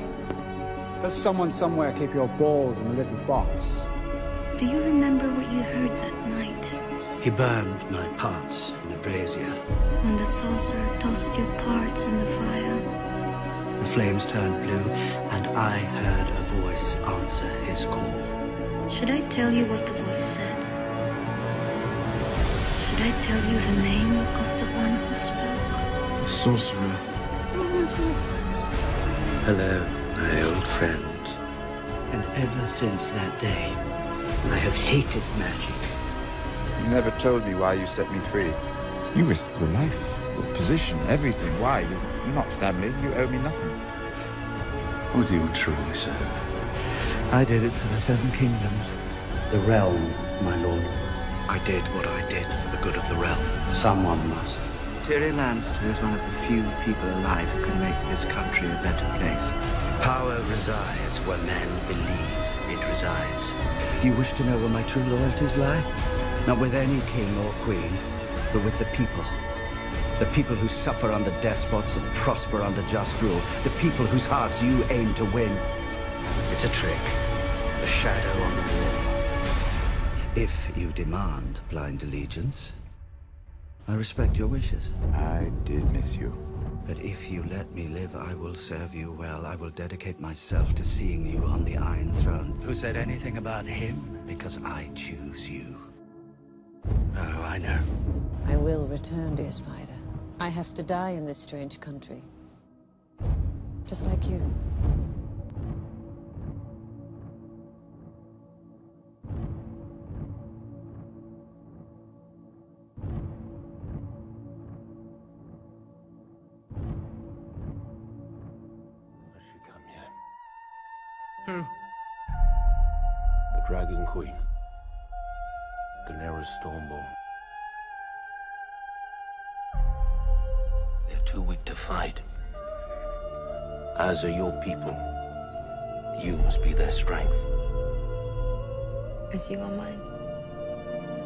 does someone somewhere keep your balls in a little box? Do you remember what you heard that night? He burned my parts in a brazier. When the saucer tossed your parts in the fire? The flames turned blue, and I heard a voice answer his call. Should I tell you what the voice said? Should I tell you the name of the one who spoke? The sorcerer. Hello, my old friend. And ever since that day, I have hated magic. You never told me why you set me free. You risked your life, your position, everything. Why? You're not family. You owe me nothing. Who do you truly serve? I did it for the Seven Kingdoms. The realm, my lord. I did what I did for the good of the realm. Someone must. Tyrion Lannister is one of the few people alive who can make this country a better place. Power resides where men believe it resides. You wish to know where my true loyalties lie? Not with any king or queen, but with the people. The people who suffer under despots and prosper under just rule. The people whose hearts you aim to win. It's a trick. A shadow on the wall. If you demand blind allegiance, I respect your wishes. I did miss you. But if you let me live, I will serve you well. I will dedicate myself to seeing you on the Iron Throne. Who said anything about him? Because I choose you. Oh, I know. I will return, dear Spider. I have to die in this strange country. Just like you. Who? The Dragon Queen. Daenerys Stormborn. They're too weak to fight. As are your people. You must be their strength. As you are mine.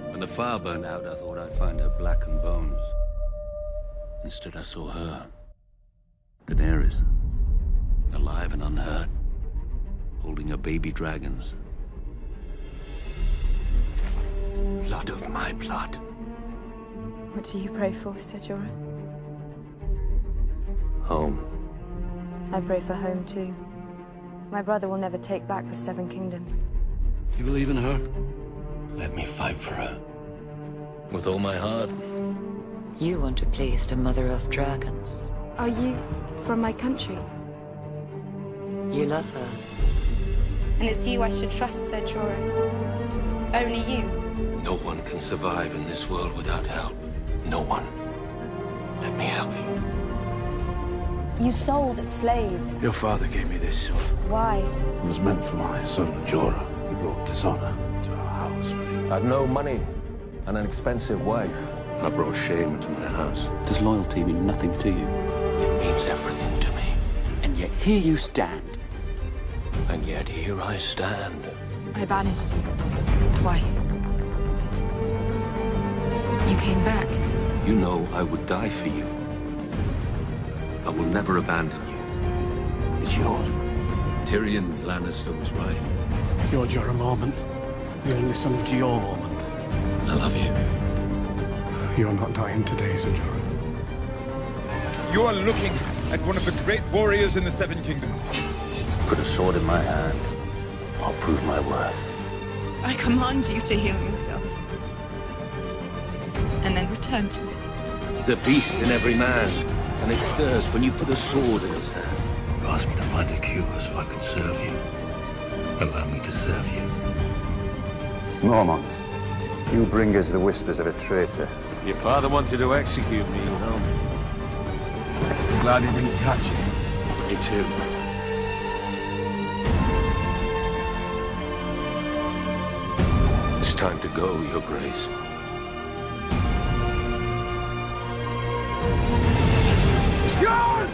When the fire burned out, I thought I'd find her blackened bones. Instead, I saw her. Daenerys. Alive and unhurt. Holding her baby dragons. Blood of my blood. What do you pray for, Ser Jorah? Home. I pray for home, too. My brother will never take back the Seven Kingdoms. You believe in her? Let me fight for her. With all my heart. You want to please the Mother of Dragons. Are you from my country? You love her. And it's you I should trust, Sir Jorah. Only you. No one can survive in this world without help. No one. Let me help you. You sold slaves. Your father gave me this sword. Why? It was meant for my son, Jorah. He brought dishonor to our house. I had no money and an expensive wife. I brought shame into my house. Does loyalty mean nothing to you? It means everything to me. And yet here you stand. And yet here I stand. I banished you. Twice. You came back. You know I would die for you. I will never abandon you. It's yours. Tyrion Lannister was right. You're Jorah Mormont, the only son of Jeor Mormont. I love you. You're not dying today, Sir Jorah. You are looking at one of the great warriors in the Seven Kingdoms. Put a sword in my hand. I'll prove my worth. I command you to heal yourself. And then return to me. The beast in every man, and it stirs when you put a sword in his hand. You asked me to find a cure so I could serve you. Allow me to serve you. Mormont, you bring us the whispers of a traitor. Your father wanted to execute me, you know. Glad he didn't catch you. Me too. It's time to go, Your Grace. Yours!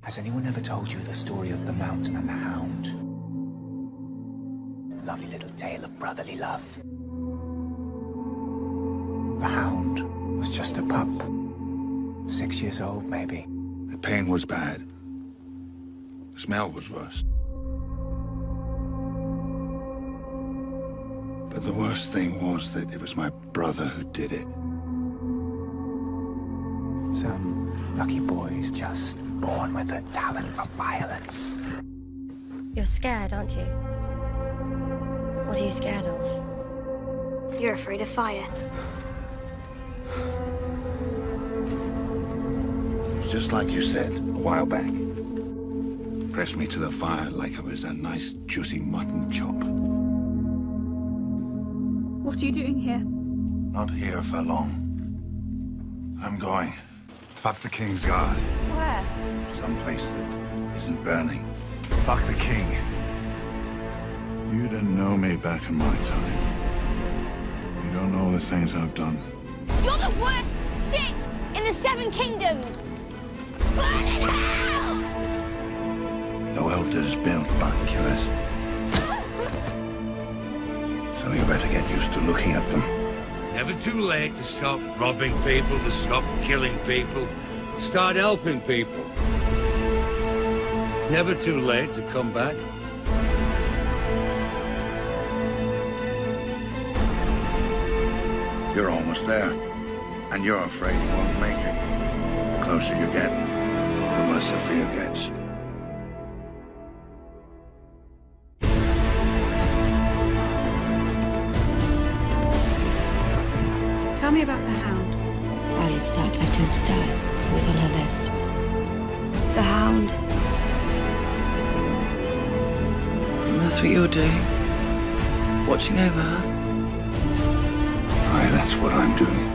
Has anyone ever told you the story of the Mountain and the Hound? Lovely little tale of brotherly love. The Hound was just a pup. 6 years old, maybe. The pain was bad. The smell was worse. But the worst thing was that it was my brother who did it. Some lucky boys just born with a talent for violence. You're scared, aren't you? What are you scared of? You're afraid of fire. Just like you said a while back. Pressed me to the fire like I was a nice, juicy mutton chop. What are you doing here? Not here for long. I'm going. Fuck the King's Guard. Where? Someplace that isn't burning. Fuck the king. You didn't know me back in my time. You don't know the things I've done. You're the worst shit in the Seven Kingdoms! Burn in hell! No elders built by killers. So you better get used to looking at them. Never too late to stop robbing people, to stop killing people, start helping people. Never too late to come back. You're almost there, and you're afraid you won't make it. The closer you get, the worse the fear gets. Tell me about the Hound. Arya Stark left him to die. It was on her list. The Hound. And that's what you're doing? Watching over her? Aye, that's what I'm doing.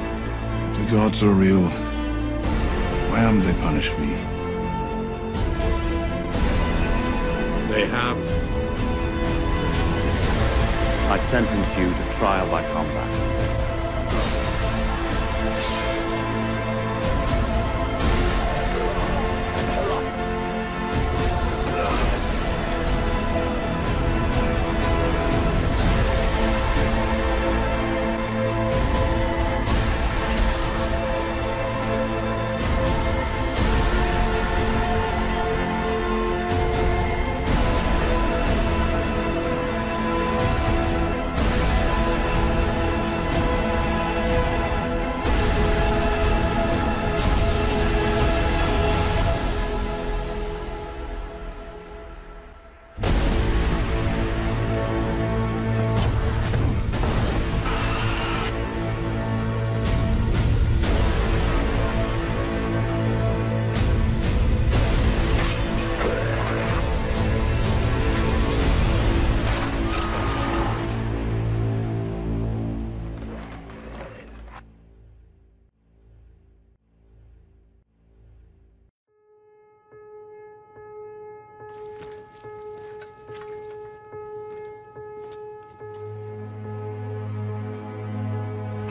If the gods are real, why haven't they punished me? They have. I sentence you to trial by combat.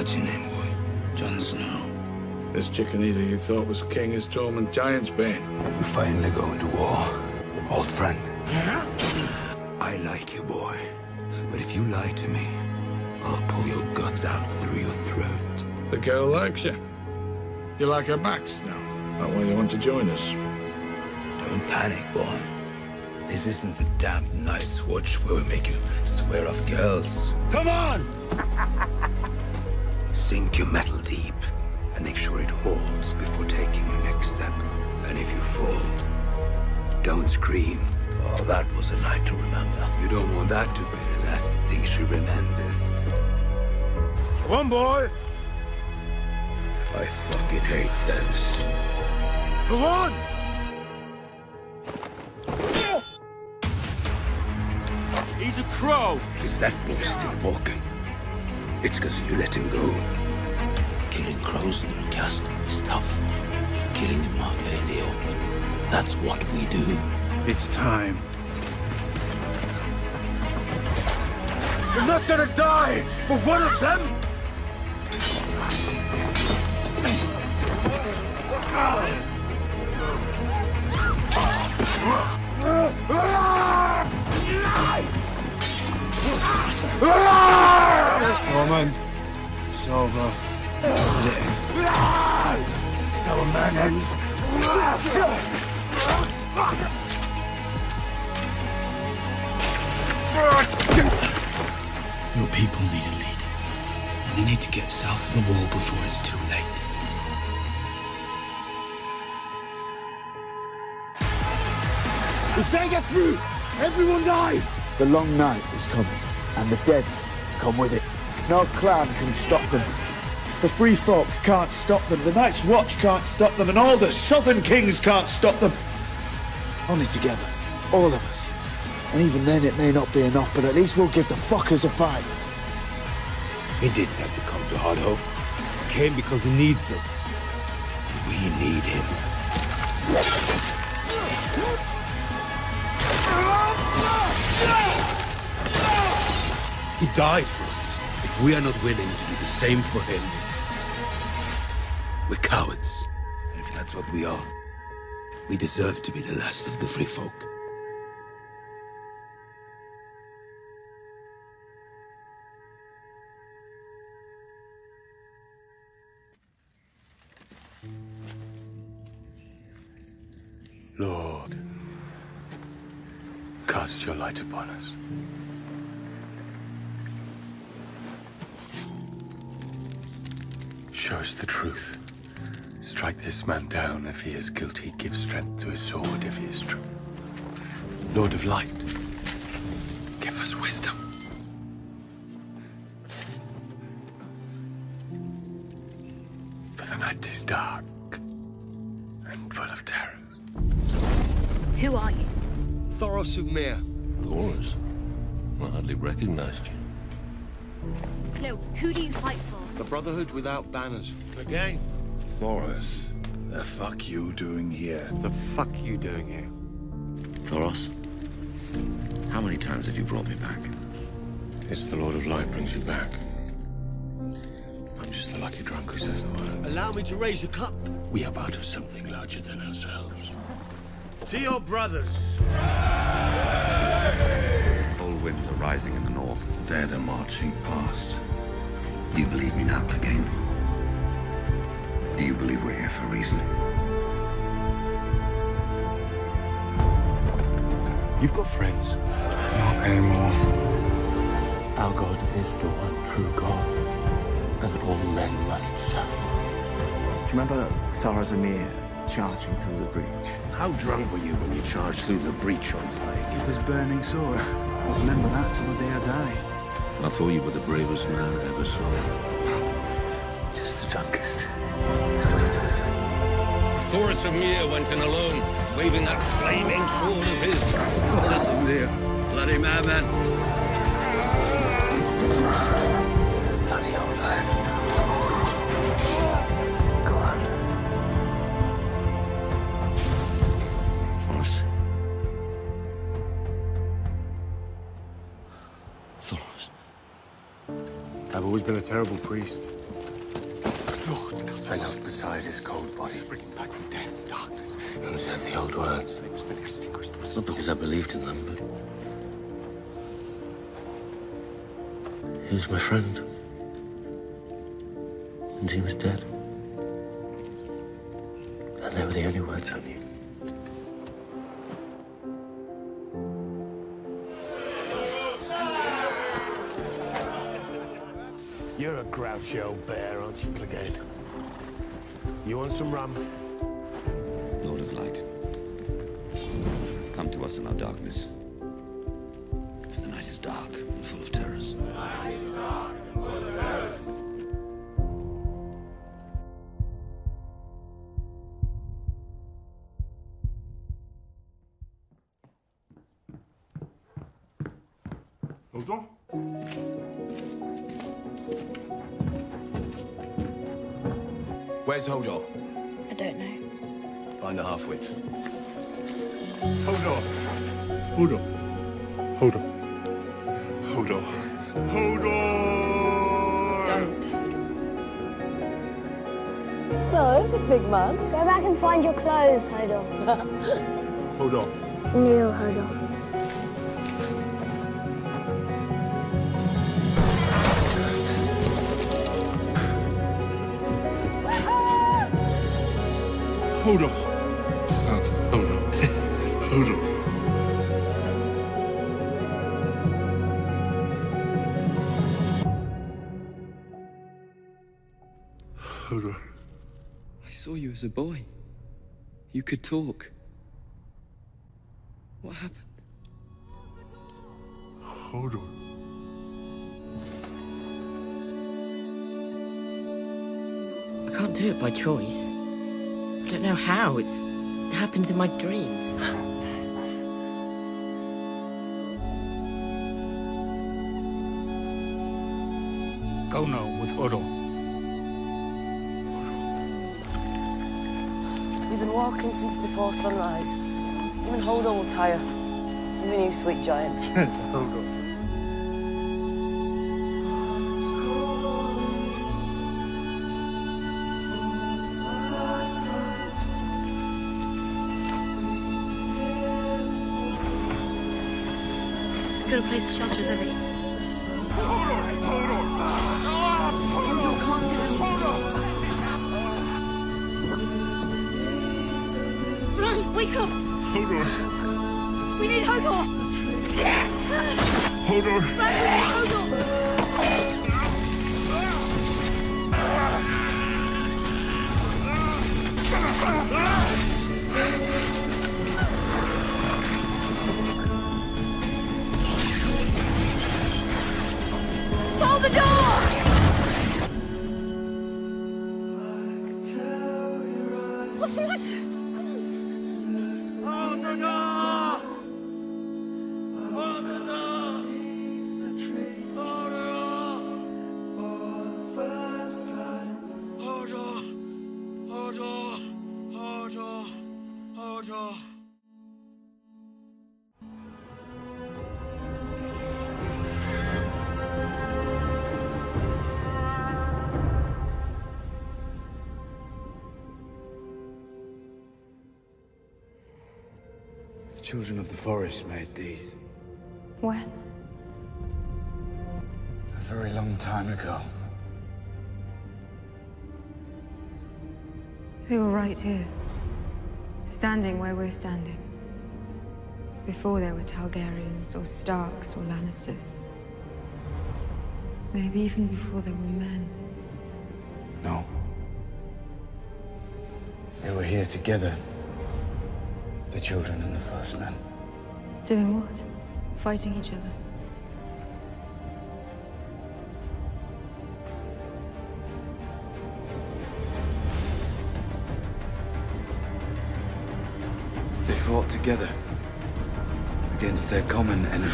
What's your name, boy? Jon Snow. This chicken eater you thought was king is torment giant's bane. You finally going to war, old friend. I like you, boy. But if you lie to me, I'll pull your guts out through your throat. The girl likes you. You like her backs now. That why you want to join us? Don't panic, boy. This isn't the damn Night's Watch where we make you swear off girls. Come on! Sink your metal deep and make sure it holds before taking your next step. And if you fall, don't scream. Oh, that was a night to remember. You don't want that to be the last thing she remembers. Come on, boy! I fucking hate fence. Come on! He's a crow! If that boy's still walking, it's because you let him go. Killing crows in your castle is tough. Killing them out there in the open, that's what we do. It's time. You're not gonna die for one of them! Torment. It's over. So a man ends. Your people need a leader. And they need to get south of the wall before it's too late. If they get through, everyone dies! The long night is coming, and the dead come with it. No clan can stop them. The free folk can't stop them, the Night's Watch can't stop them, and all the Southern Kings can't stop them. Only together, all of us. And even then it may not be enough, but at least we'll give the fuckers a fight. He didn't have to come to Hard Hope. He came because he needs us. We need him. He died for us. If we are not willing to do the same for him, we're cowards. And if that's what we are, we deserve to be the last of the free folk. Lord, cast your light upon us. Show us the truth. Strike this man down if he is guilty. Give strength to his sword if he is true. Lord of light, give us wisdom. For the night is dark and full of terror. Who are you? Thoros of Myr. Thoros? I hardly recognized you. No, who do you fight for? The Brotherhood without banners. Again? Thoros, the fuck you doing here? The fuck you doing here? Thoros, how many times have you brought me back? It's the Lord of Light brings you back. I'm just the lucky drunk who says the words. Allow me to raise a cup. We are part of something larger than ourselves. To your brothers. Cold winds are rising in the north. The dead are marching past. Do you believe me now, Clegane? Do you believe we're here for a reason? You've got friends. Not anymore. Our God is the one true God, and all men must serve him. Do you remember Thoros of Myr charging through the breach? How drunk were you when you charged through the breach on Pike? It was burning sore. I'll remember that till the day I die. I thought you were the bravest man I ever saw. Just the drunkest. Thoros of Myr went in alone, waving that flaming sword of his. Thoros of Myr, bloody madman. Funny old life. Go on. Thoros. Thoros. I've always been a terrible priest. inside his cold body. Bring him back from death and darkness. And said the old words. Not because I believed in them, but he was my friend. And he was dead. And they were the only words I knew. You're a grouchy old bear, aren't you, Clegane? You want some rum? Lord of Light, come to us in our darkness. For the night is dark and full of terrors. The night is dark and full of terrors. Hold on. Where's Hodor? I don't know. Find the half-wits. Hold on. Hold on. Hold on. Hold on. Hold on! Don't. No, there's a big man. Go back and find your clothes, Hodor. Hold on. Kneel, Hodor. Hold on. Oh, hold on. Hold on. Hold on. I saw you as a boy. You could talk. What happened? Hold on. I can't do it by choice. I don't know how. It happens in my dreams. Go now with Hodor. We've been walking since before sunrise. Even Hodor will tire. Even you, sweet giant. Hold on. As good a place to shelter as ever. Run! Wake up! Hold on. We need Hodor! Hold on. Run! We need Hodor! Hold the door! What's the matter? Hold the door! Hold the door! Hold the door! Hold on! Hold on! Hold on! Hold on! The children of the forest made these. When? A very long time ago. They were right here. Standing where we're standing. Before there were Targaryens, or Starks, or Lannisters. Maybe even before there were men. No. They were here together. The children and the first men. Doing what? Fighting each other. They fought together against their common enemy.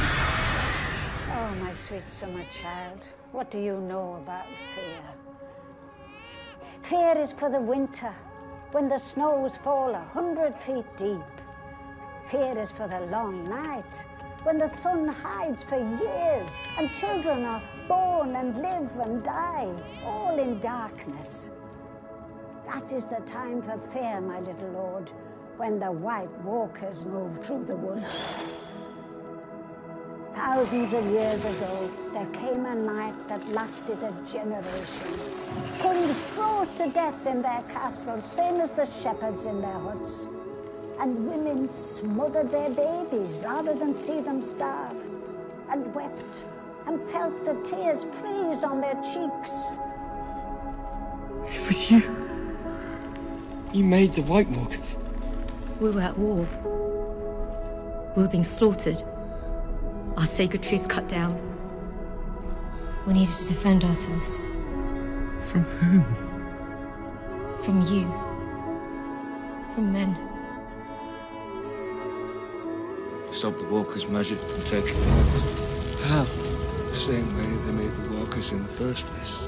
Oh, my sweet summer child, what do you know about fear? Fear is for the winter, when the snows fall 100 feet deep. Fear is for the long night, when the sun hides for years, and children are born and live and die, all in darkness. That is the time for fear, my little lord, when the White Walkers move through the woods. Thousands of years ago, there came a night that lasted a generation. Kings froze to death in their castles, same as the shepherds in their huts. And women smothered their babies rather than see them starve, and wept and felt the tears freeze on their cheeks. It was you. You made the White Walkers. We were at war. We were being slaughtered. Our sacred trees cut down. We needed to defend ourselves. From whom? From you. From men. Stop the Walkers' magic from taking lives. How? The same way they made the Walkers in the first place.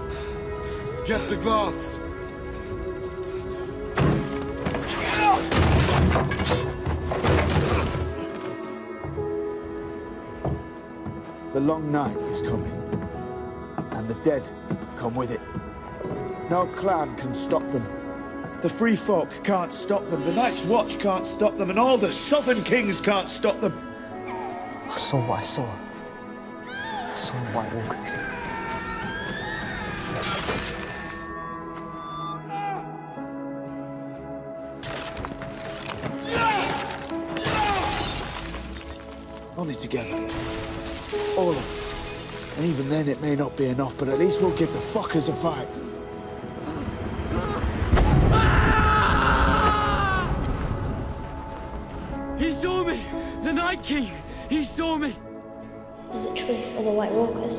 Get the glass! The long night is coming, and the dead come with it. No clan can stop them. The free folk can't stop them, the Night's Watch can't stop them, and all the Southern Kings can't stop them. I saw what I saw. I saw the White Walkers. Only together. All of us. And even then it may not be enough, but at least we'll give the fuckers a fight. He saw me! The Night King! He saw me! Is it true he saw the White Walkers?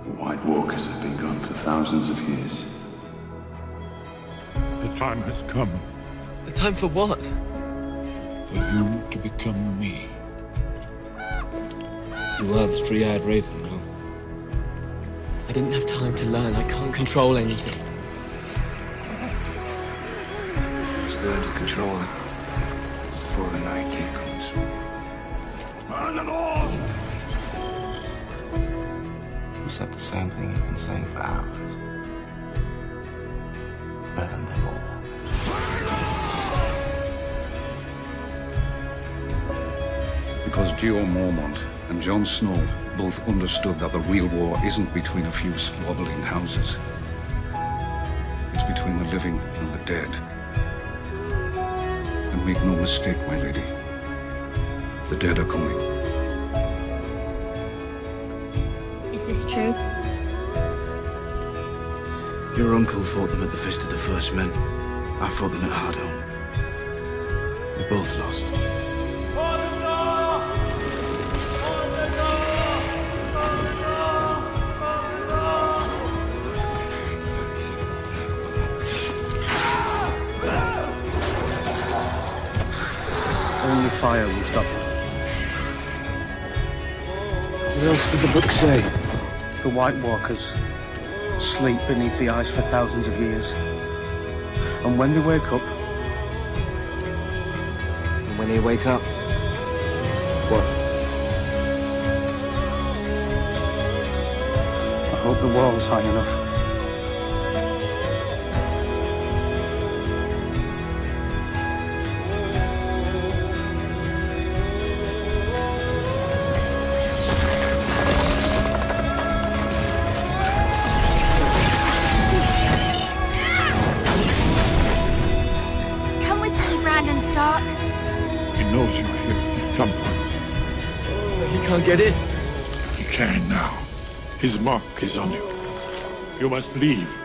The White Walkers have been gone for thousands of years. The time has come. The time for what? For you to become me. You are the three-eyed raven, no? I didn't have time to learn. I can't control anything. Just learn to control it before the Night King comes. Burn them all! You said the same thing you've been saying for hours. Burn them all. Because Geo Mormont and Jon Snow both understood that the real war isn't between a few squabbling houses. It's between the living and the dead. And make no mistake, my lady, the dead are coming. Is this true? Your uncle fought them at the Fist of the First Men. I fought them at Hardhome. We both lost. Only fire will stop them. What else did the book say? The White Walkers sleep beneath the ice for thousands of years. And when they wake up... And when they wake up, what? I hope the wall's high enough. He knows you're here. Come for him. He can't get in. He can now. His mark is on you. You must leave.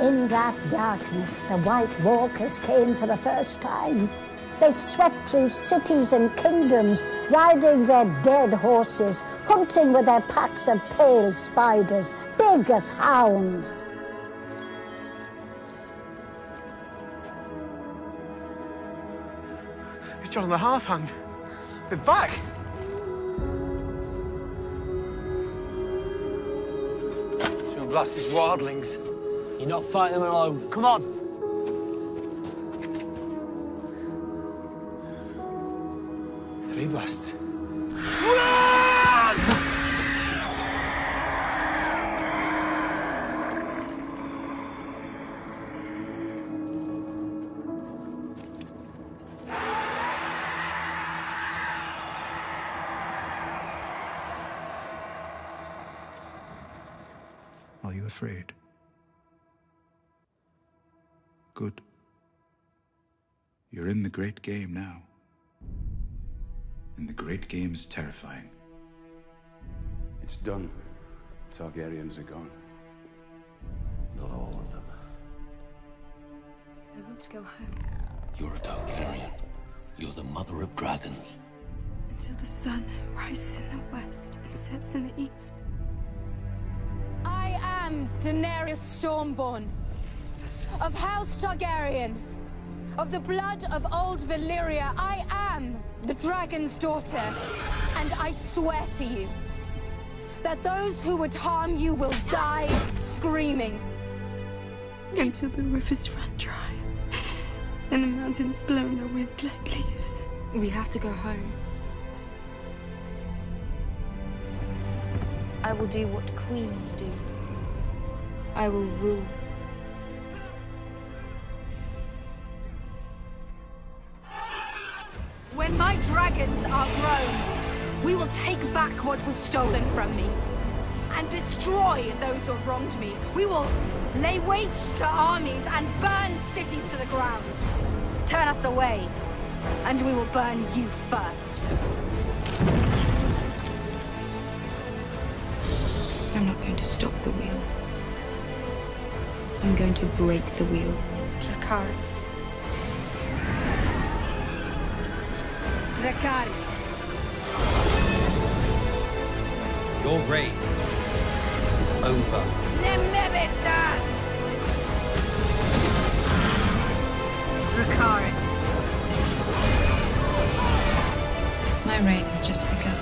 In that darkness, the White Walkers came for the first time. They swept through cities and kingdoms, riding their dead horses, hunting with their packs of pale spiders, big as hounds. It's John the Half-Hand. They're back. He's gonna blast these wildlings. You're not fighting them alone. Come on. Three blasts. Are you afraid? Good. You're in the great game now. And the great game is terrifying. It's done. Targaryens are gone. Not all of them. I want to go home. You're a Targaryen. You're the mother of dragons. Until the sun rises in the west and sets in the east. I am Daenerys Stormborn, of House Targaryen, of the blood of old Valyria. I am the dragon's daughter, and I swear to you that those who would harm you will die screaming. Until the rivers run dry and the mountains blow in the wind like leaves. We have to go home. I will do what queens do. I will rule. When my dragons are grown, we will take back what was stolen from me and destroy those who have wronged me. We will lay waste to armies and burn cities to the ground. Turn us away, and we will burn you first. I'm not going to stop the wheel. I'm going to break the wheel. Dracarys. Dracarys. Your reign is over. Nemevita! Dracarys. My reign has just begun.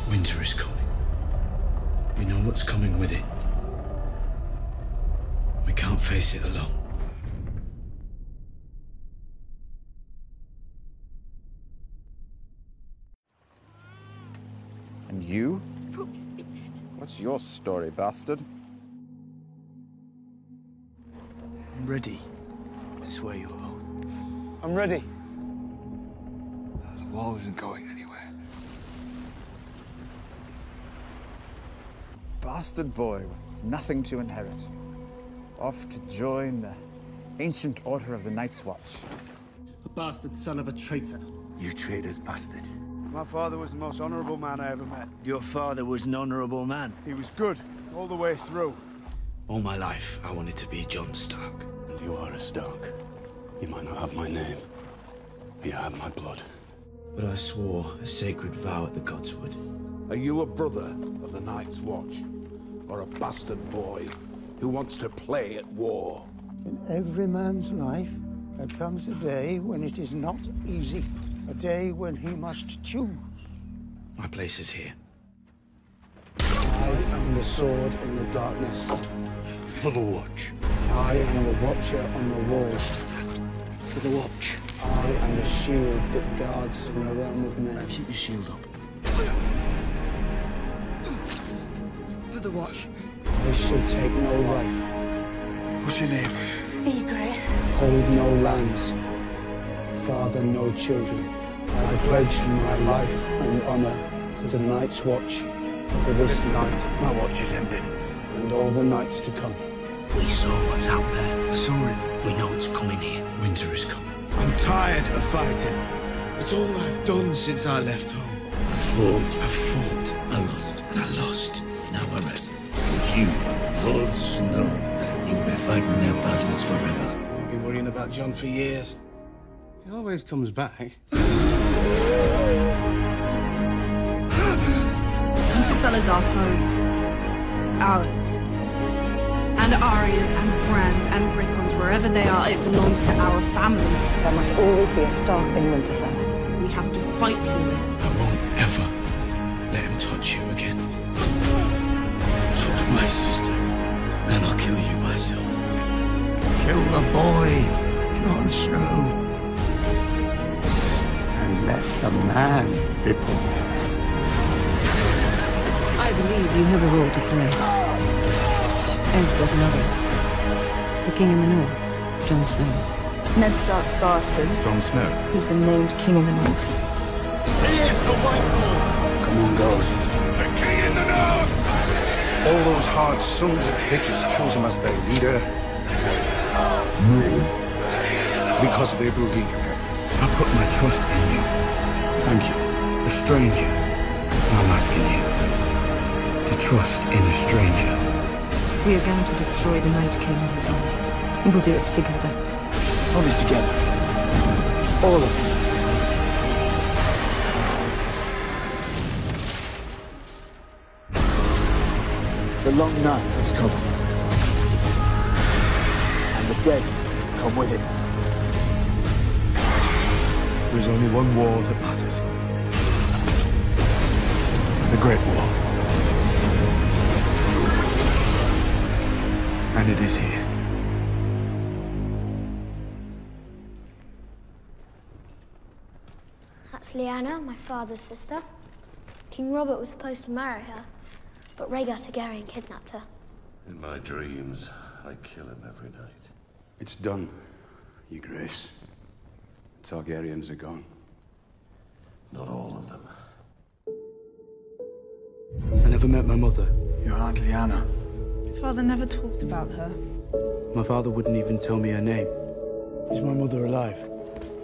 Winter is coming. We know what's coming with it. We can't face it alone. And you? What's your story, bastard? I'm ready to swear your oath. I'm ready. The wall isn't going anywhere. Bastard boy with nothing to inherit. Off to join the ancient order of the Night's Watch. A bastard son of a traitor. You traitor's bastard. My father was the most honorable man I ever met. Your father was an honorable man. He was good all the way through. All my life, I wanted to be Jon Stark. You are a Stark. You might not have my name, but you have my blood. But I swore a sacred vow at the gods would. Are you a brother of the Night's Watch? Or a bastard boy who wants to play at war? In every man's life, there comes a day when it is not easy. A day when he must choose. My place is here. I am the sword in the darkness. For the Watch. I am the watcher on the wall. For the Watch. I am the shield that guards from the realm of men. Keep your shield up. For the Watch. I shall take no wife. What's your name? Egret. Hold no lands. Father no children. I pledge my life and honor to the Night's Watch for this night. My watch is ended. And all the nights to come. We saw what's out there. I saw it. We know it's coming here. Winter is coming. I'm tired of fighting. It's all I've done since I left home. I fought. I lost. And I lost. Now I rest. But you, Lord Snow, you'll be fighting their battles forever. I've been worrying about Jon for years. He always comes back. Winterfell our home. It's ours. And Arya's and Bran's and Rickon's, wherever they are, it belongs to our family. There must always be a Stark in Winterfell. We have to fight for it. I won't ever let him touch you again. Touch my sister, and I'll kill you myself. Kill the boy, Jon Snow. And let the man be born. I believe you have a role to play. As does another. The King in the North, Jon Snow. Ned Stark's bastard. Jon Snow. He's been named King in the North. He is the White Wolf! Come on, Ghost. The King in the North! All those hard sons of bitches chose him as their leader. No. Because they believe in him. I put my trust in you. Thank you. A stranger. I'm asking you to trust in a stranger. We are going to destroy the Night King and his army. And we'll do it together. Only together. All of us. The long night has come. And the dead come with it. There is only one war that matters. The Great War. And it is here. That's Lyanna, my father's sister. King Robert was supposed to marry her, but Rhaegar Targaryen kidnapped her. In my dreams, I kill him every night. It's done, Your Grace. The Targaryens are gone. Not all of them. I never met my mother. Your Aunt Lyanna. Father never talked about her. My father wouldn't even tell me her name. Is my mother alive?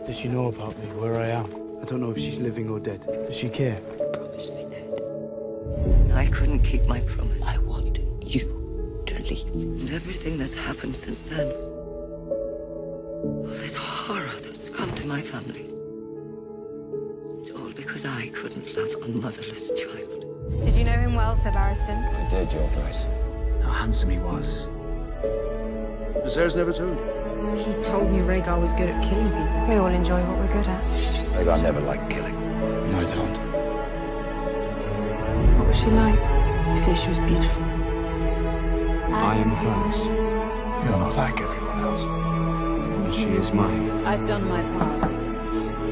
Does she know about me, where I am? I don't know if she's living or dead. Does she care? Promise me, Ned. I couldn't keep my promise. I want you to leave. And everything that's happened since then. All this horror that's come to my family. It's all because I couldn't love a motherless child. Did you know him well, Sir Barristan? I did, Your Grace. How handsome he was. Viserys never told you. He told me Rhaegar was good at killing people. We all enjoy what we're good at. Rhaegar never liked killing. No, I don't. What was she like? You say she was beautiful. I am hers. You're not like everyone else. And she is mine. I've done my part.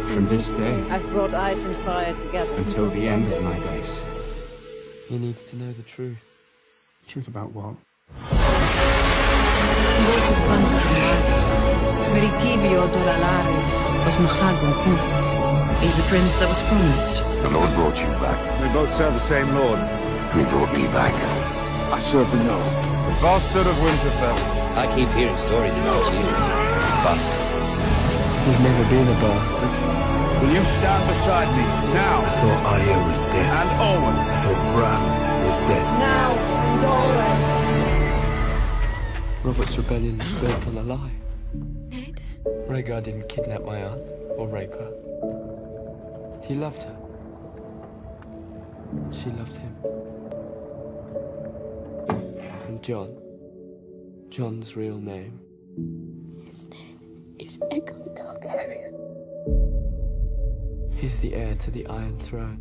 From this day I've brought ice and fire together. until the end of my days. He needs to know the truth. Truth about what? Vossos quantos amazes, Merikivio Doralares, was Mahagwa Quintus. He's the prince that was promised. The Lord brought you back. We both serve the same Lord. He brought me back. I serve the North. The bastard of Winterfell. I keep hearing stories about you. Bastard. He's never been a bastard. Will you stand beside me now? I thought Arya was dead. And Owen. I thought Bran was dead. Now and always. Robert's rebellion was built on a lie. Ned? Rhaegar didn't kidnap my aunt or rape her. He loved her. She loved him. And Jon's real name. His name is Aegon Targaryen. He's the heir to the Iron Throne.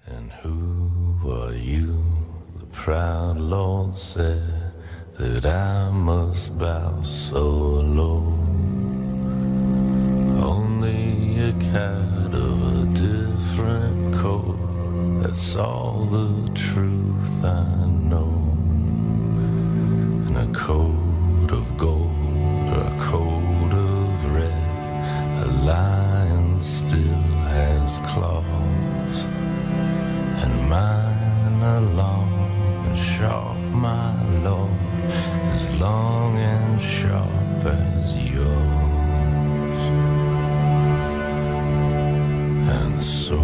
And who are you? The proud Lord said that I must bow so low. Only a cat of a different coat, that's all the truth I know. And a coat of gold or a coat of red, a lion still has claws, and mine are long and sharp, my lord, as long and sharp as yours. And so